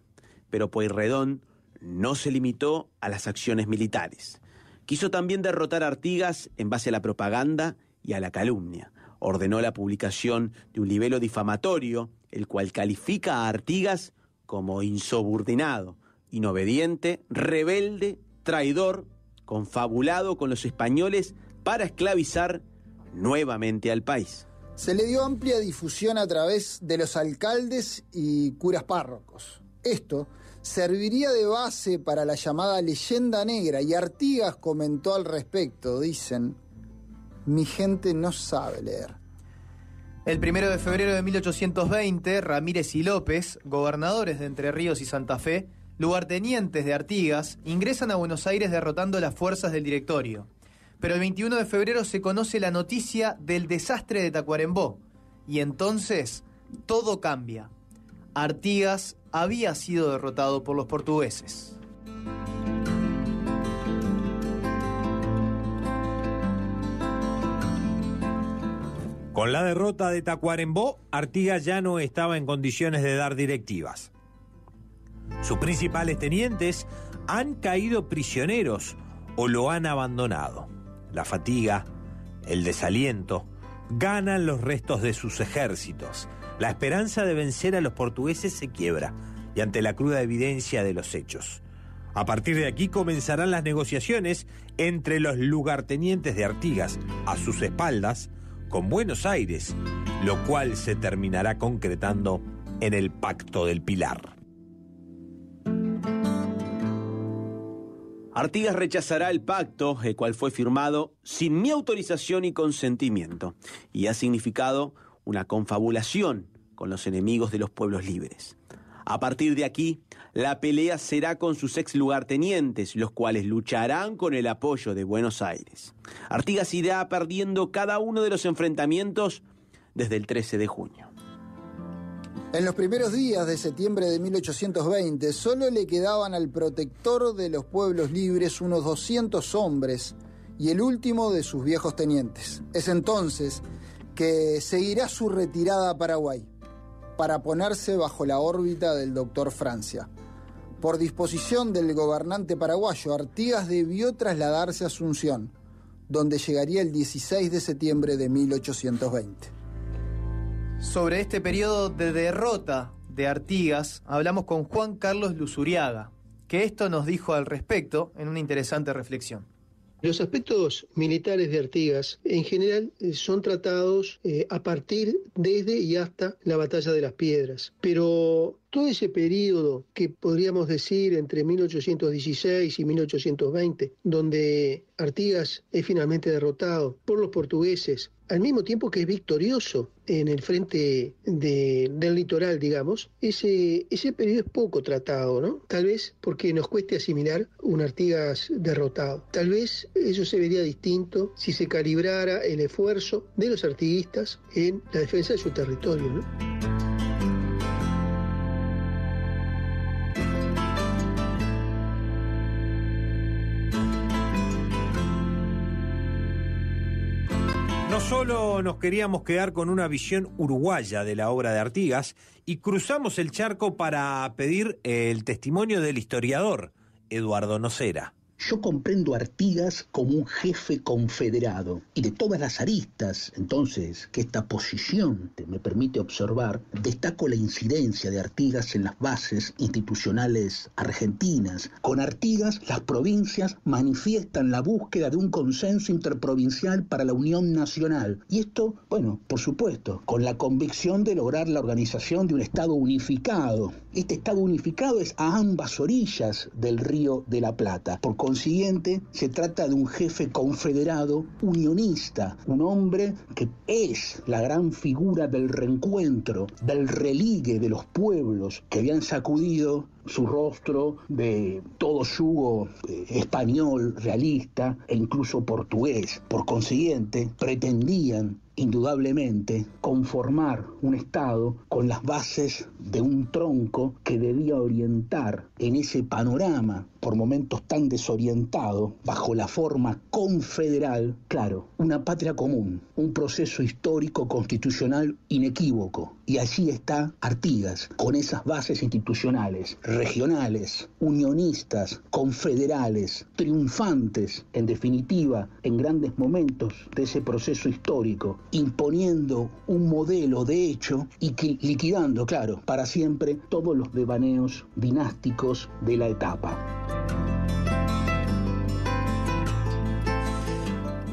pero Pueyrredón no se limitó a las acciones militares. Quiso también derrotar a Artigas en base a la propaganda y a la calumnia. Ordenó la publicación de un libelo difamatorio, el cual califica a Artigas como insubordinado, inobediente, rebelde, traidor, confabulado con los españoles para esclavizar nuevamente al país. Se le dio amplia difusión a través de los alcaldes y curas párrocos. Esto serviría de base para la llamada leyenda negra, y Artigas comentó al respecto, dicen: mi gente no sabe leer. El 1 de febrero de 1820, Ramírez y López, gobernadores de Entre Ríos y Santa Fe, lugartenientes de Artigas, ingresan a Buenos Aires derrotando las fuerzas del directorio. Pero el 21 de febrero se conoce la noticia del desastre de Tacuarembó, y entonces todo cambia. Artigas había sido derrotado por los portugueses. Con la derrota de Tacuarembó, Artigas ya no estaba en condiciones de dar directivas. Sus principales tenientes han caído prisioneros o lo han abandonado. La fatiga, el desaliento, ganan los restos de sus ejércitos. La esperanza de vencer a los portugueses se quiebra, y ante la cruda evidencia de los hechos. A partir de aquí comenzarán las negociaciones entre los lugartenientes de Artigas a sus espaldas con Buenos Aires, lo cual se terminará concretando en el Pacto del Pilar. Artigas rechazará el pacto, el cual fue firmado sin mi autorización y consentimiento, y ha significado una confabulación con los enemigos de los pueblos libres. A partir de aquí, la pelea será con sus ex lugartenientes, los cuales lucharán con el apoyo de Buenos Aires. Artigas irá perdiendo cada uno de los enfrentamientos desde el 13 de junio. En los primeros días de septiembre de 1820, solo le quedaban al protector de los pueblos libres unos 200 hombres y el último de sus viejos tenientes. Es entonces que seguirá su retirada a Paraguay, para ponerse bajo la órbita del doctor Francia. Por disposición del gobernante paraguayo, Artigas debió trasladarse a Asunción, donde llegaría el 16 de septiembre de 1820. Sobre este periodo de derrota de Artigas, hablamos con Juan Carlos Luzuriaga, que esto nos dijo al respecto en una interesante reflexión. Los aspectos militares de Artigas en general son tratados a partir, desde y hasta la Batalla de las Piedras. Pero todo ese periodo que podríamos decir entre 1816 y 1820, donde Artigas es finalmente derrotado por los portugueses, al mismo tiempo que es victorioso en el frente del litoral, digamos, ese periodo es poco tratado, ¿no? Tal vez porque nos cueste asimilar un Artigas derrotado. Tal vez eso se vería distinto si se calibrara el esfuerzo de los artiguistas en la defensa de su territorio, ¿no? No solo nos queríamos quedar con una visión uruguaya de la obra de Artigas, y cruzamos el charco para pedir el testimonio del historiador Eduardo Nocera. Yo comprendo a Artigas como un jefe confederado, y de todas las aristas, entonces, que esta posición me permite observar, destaco la incidencia de Artigas en las bases institucionales argentinas. Con Artigas, las provincias manifiestan la búsqueda de un consenso interprovincial para la unión nacional. Y esto, bueno, por supuesto, con la convicción de lograr la organización de un Estado unificado. Este Estado unificado es a ambas orillas del Río de la Plata. Por consiguiente, se trata de un jefe confederado unionista, un hombre que es la gran figura del reencuentro, del religue de los pueblos que habían sacudido su rostro de todo yugo español, realista e incluso portugués. Por consiguiente, pretendían indudablemente conformar un Estado con las bases de un tronco que debía orientar en ese panorama, por momentos tan desorientado, bajo la forma confederal, claro, una patria común, un proceso histórico constitucional inequívoco. Y allí está Artigas, con esas bases institucionales, regionales, unionistas, confederales, triunfantes, en definitiva, en grandes momentos de ese proceso histórico, imponiendo un modelo de hecho y liquidando, claro, para siempre todos los devaneos dinásticos de la etapa.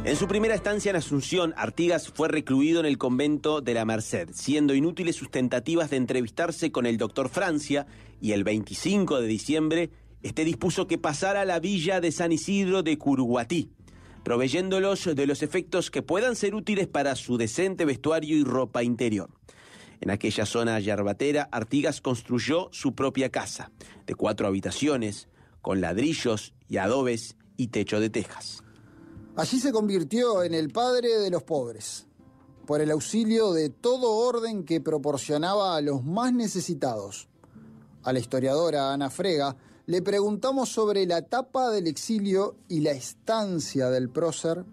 En su primera estancia en Asunción, Artigas fue recluido en el convento de la Merced, siendo inútiles sus tentativas de entrevistarse con el doctor Francia, y el 25 de diciembre, este dispuso que pasara a la villa de San Isidro de Curuguatí, proveyéndolos de los efectos que puedan ser útiles para su decente vestuario y ropa interior. En aquella zona yerbatera, Artigas construyó su propia casa, de 4 habitaciones, con ladrillos y adobes y techo de tejas. Allí se convirtió en el padre de los pobres, por el auxilio de todo orden que proporcionaba a los más necesitados. A la historiadora Ana Frega le preguntamos sobre la etapa del exilio y la estancia del prócer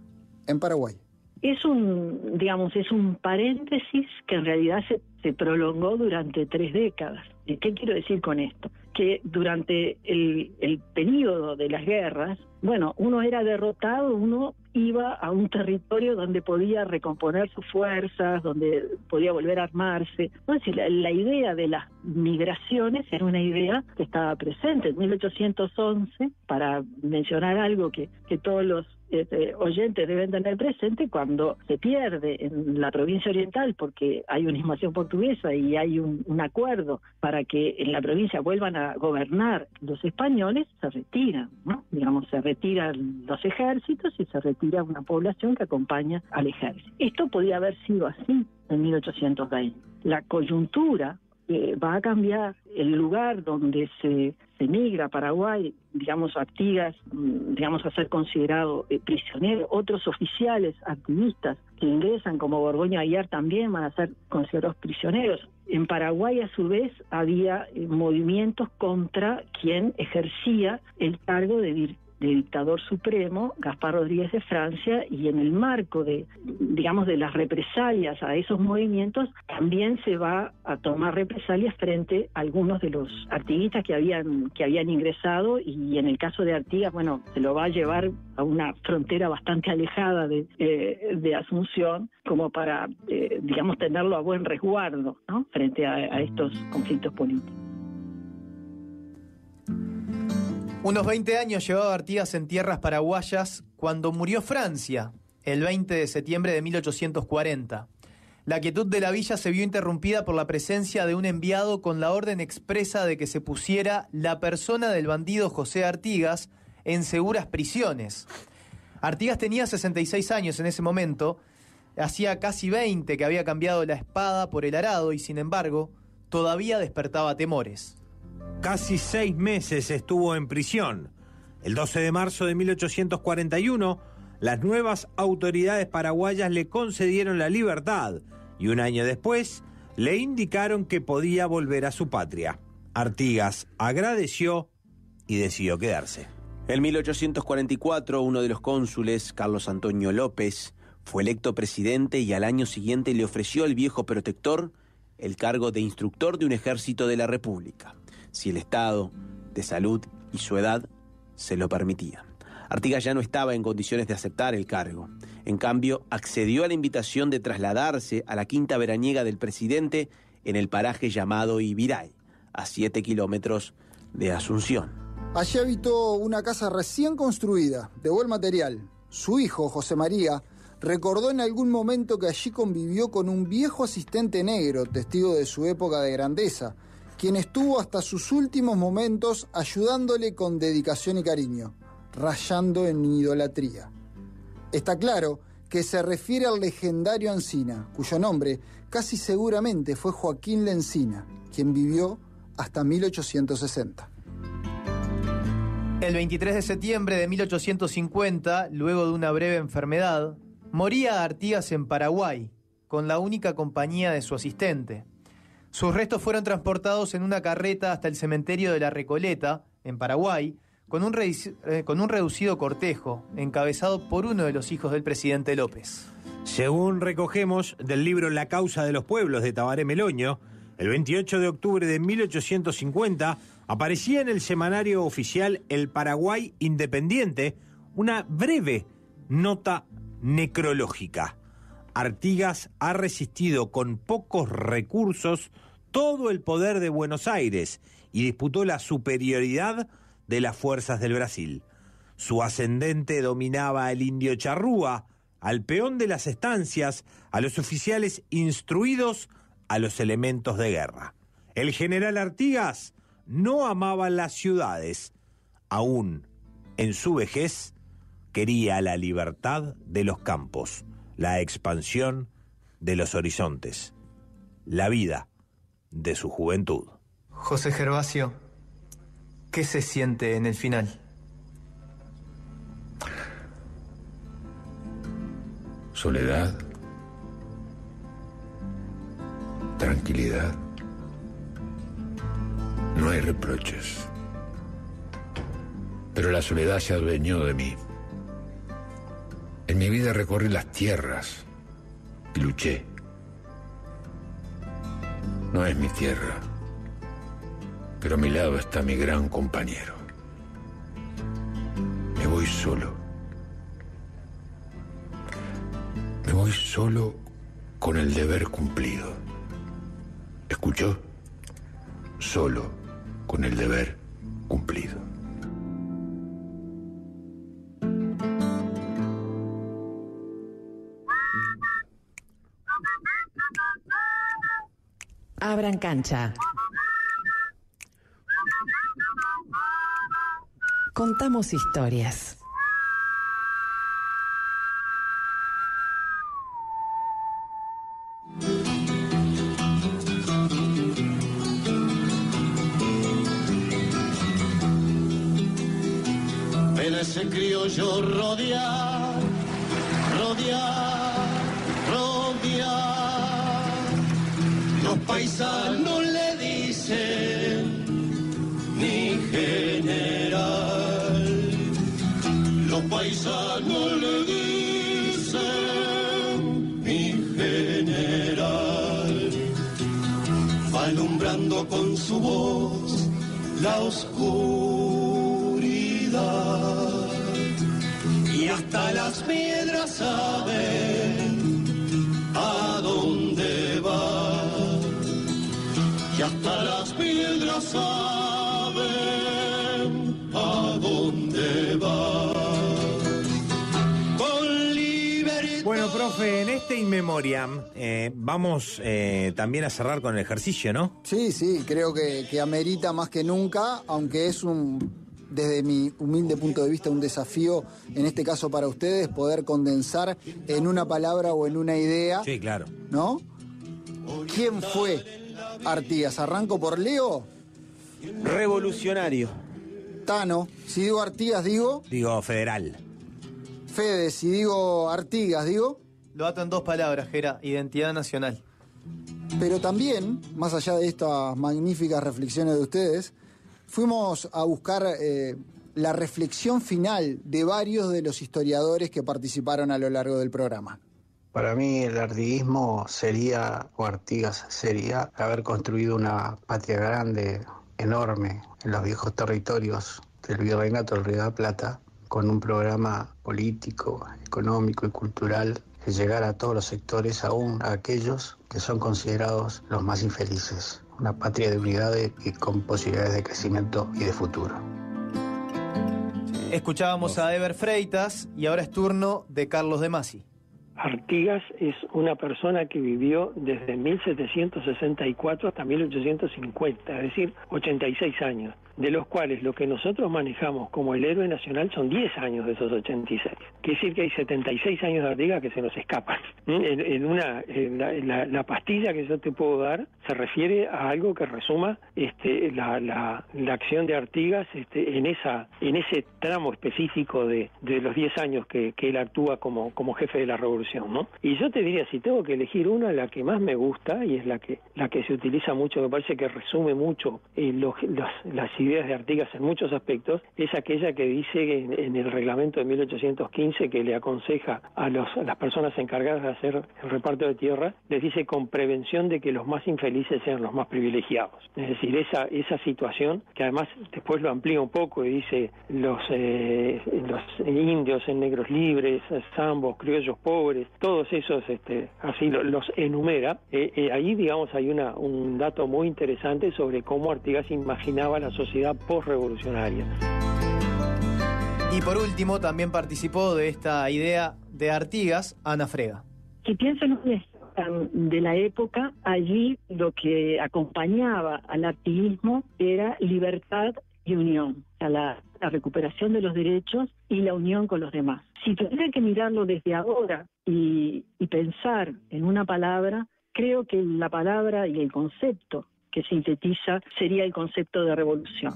en Paraguay. Es un paréntesis que en realidad se prolongó durante 3 décadas. ¿Y qué quiero decir con esto? Que durante el periodo de las guerras, uno era derrotado, uno iba a un territorio donde podía recomponer sus fuerzas, donde podía volver a armarse. Entonces, la idea de las migraciones era una idea que estaba presente. En 1811, para mencionar algo que todos los oyentes deben tener presente, cuando se pierde en la provincia oriental porque hay una invasión portuguesa y hay un acuerdo para que en la provincia vuelvan a gobernar los españoles, se retiran, ¿no? Se retiran los ejércitos y se retira una población que acompaña al ejército. Esto podía haber sido así en 1820. La coyuntura va a cambiar. El lugar donde se migra a Paraguay, Artigas, a ser considerado prisionero. Otros oficiales activistas que ingresan como Borgoño Aguiar también van a ser considerados prisioneros. En Paraguay, a su vez, había movimientos contra quien ejercía el cargo de dictador supremo, Gaspar Rodríguez de Francia, y en el marco de las represalias a esos movimientos, también se va a tomar represalias frente a algunos de los artiguistas que habían ingresado, y en el caso de Artigas, se lo va a llevar a una frontera bastante alejada de Asunción, como para, tenerlo a buen resguardo, ¿no?, frente a estos conflictos políticos. Unos 20 años llevaba Artigas en tierras paraguayas cuando murió Francia, el 20 de septiembre de 1840. La quietud de la villa se vio interrumpida por la presencia de un enviado con la orden expresa de que se pusiera la persona del bandido José Artigas en seguras prisiones. Artigas tenía 66 años en ese momento, hacía casi 20 que había cambiado la espada por el arado y, sin embargo, todavía despertaba temores. Casi 6 meses estuvo en prisión. El 12 de marzo de 1841, las nuevas autoridades paraguayas le concedieron la libertad y un año después le indicaron que podía volver a su patria. Artigas agradeció y decidió quedarse. En 1844, uno de los cónsules, Carlos Antonio López, fue electo presidente y al año siguiente le ofreció al viejo protector el cargo de instructor de un ejército de la República, si el estado de salud y su edad se lo permitían. Artigas ya no estaba en condiciones de aceptar el cargo. En cambio, accedió a la invitación de trasladarse a la quinta veraniega del presidente en el paraje llamado Ibiray, a 7 kilómetros de Asunción. Allí habitó una casa recién construida, de buen material. Su hijo, José María, recordó en algún momento que allí convivió con un viejo asistente negro, testigo de su época de grandeza, quien estuvo hasta sus últimos momentos ayudándole con dedicación y cariño, rayando en idolatría. Está claro que se refiere al legendario Encina, cuyo nombre casi seguramente fue Joaquín Lencina, quien vivió hasta 1860. El 23 de septiembre de 1850, luego de una breve enfermedad, moría Artigas en Paraguay, con la única compañía de su asistente. Sus restos fueron transportados en una carreta hasta el cementerio de La Recoleta, en Paraguay, con un reducido cortejo, encabezado por uno de los hijos del presidente López. Según recogemos del libro La causa de los pueblos de Tabaré Meloño, el 28 de octubre de 1850, Aparecía en el semanario oficial El Paraguay Independiente una breve nota necrológica. Artigas ha resistido con pocos recursos todo el poder de Buenos Aires y disputó la superioridad de las fuerzas del Brasil. Su ascendente dominaba al indio charrúa, al peón de las estancias, a los oficiales instruidos, a los elementos de guerra. El general Artigas no amaba las ciudades. Aún en su vejez, quería la libertad de los campos, la expansión de los horizontes, la vida de su juventud. José Gervasio, ¿qué se siente en el final? Soledad, tranquilidad, no hay reproches. Pero la soledad se adueñó de mí. En mi vida recorrí las tierras y luché. No es mi tierra, pero a mi lado está mi gran compañero. Me voy solo. Me voy solo con el deber cumplido. ¿Escuchó? Solo con el deber cumplido. Abran cancha. Contamos historias. Ven a ese criollo rodear, rodear, rodear. Los paisanos le dicen mi general. Los paisanos le dicen mi general. Va alumbrando con su voz la oscuridad. Y hasta las piedras saben a dónde va. Y hasta las piedras saben a dónde va. Con libertad. Bueno, profe, en este In Memoriam vamos también a cerrar con el ejercicio, ¿no? Sí, creo que amerita más que nunca, aunque es desde mi humilde punto de vista, un desafío, en este caso para ustedes, poder condensar en una palabra o en una idea. Sí, claro. ¿No? ¿Quién fue Artigas? ¿Arranco por Leo? Revolucionario. Tano. Si digo Artigas, digo... Digo federal. Fede, si digo Artigas, digo... Lo ato en dos palabras, Gera: identidad nacional. Pero también, más allá de estas magníficas reflexiones de ustedes, fuimos a buscar la reflexión final de varios de los historiadores que participaron a lo largo del programa. Para mí el artiguismo sería, o Artigas sería, haber construido una patria grande, enorme, en los viejos territorios del Virreinato del Río de la Plata, con un programa político, económico y cultural que llegara a todos los sectores, aún a aquellos que son considerados los más infelices. Una patria de unidad y con posibilidades de crecimiento y de futuro. Escuchábamos a Eber Freitas y ahora es turno de Carlos De Masi. Artigas es una persona que vivió desde 1764 hasta 1850, es decir, 86 años, de los cuales lo que nosotros manejamos como el héroe nacional son 10 años de esos 86. Quiere decir que hay 76 años de Artigas que se nos escapan. La pastilla que yo te puedo dar se refiere a algo que resuma la acción de Artigas en ese tramo específico de los 10 años que él actúa como jefe de la revolución, ¿no? Y yo te diría, si tengo que elegir una, la que más me gusta, y es la que se utiliza mucho, me parece que resume mucho las ideas ideas de Artigas en muchos aspectos, es aquella que dice en el reglamento de 1815 que le aconseja a las personas encargadas de hacer el reparto de tierra, les dice con prevención de que los más infelices sean los más privilegiados. Es decir, esa situación, que además después lo amplía un poco y dice los indios en negros libres, zambos, criollos pobres, todos esos, así los enumera. Ahí, digamos, hay un dato muy interesante sobre cómo Artigas imaginaba la sociedad postrevolucionaria. Y por último, también participó de esta idea de Artigas Ana Frega. Si pienso en un eslogan de la época, allí lo que acompañaba al artiguismo era libertad y unión, o sea, la recuperación de los derechos y la unión con los demás. Si tuviera que mirarlo desde ahora y pensar en una palabra, creo que la palabra y el concepto que sintetiza sería el concepto de revolución.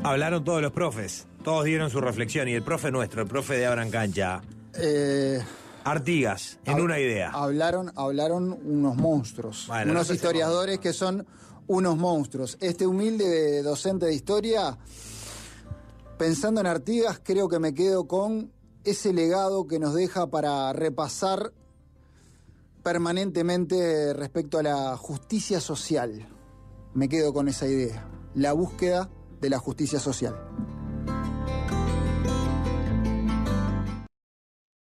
Hablaron todos los profes, todos dieron su reflexión, y el profe nuestro, el profe de Abran Cancha, Artigas, en una idea. Hablaron unos monstruos, bueno, unos historiadores que son unos monstruos. Este humilde docente de historia, pensando en Artigas, creo que me quedo con ese legado que nos deja para repasar permanentemente respecto a la justicia social. Me quedo con esa idea, la búsqueda de la justicia social.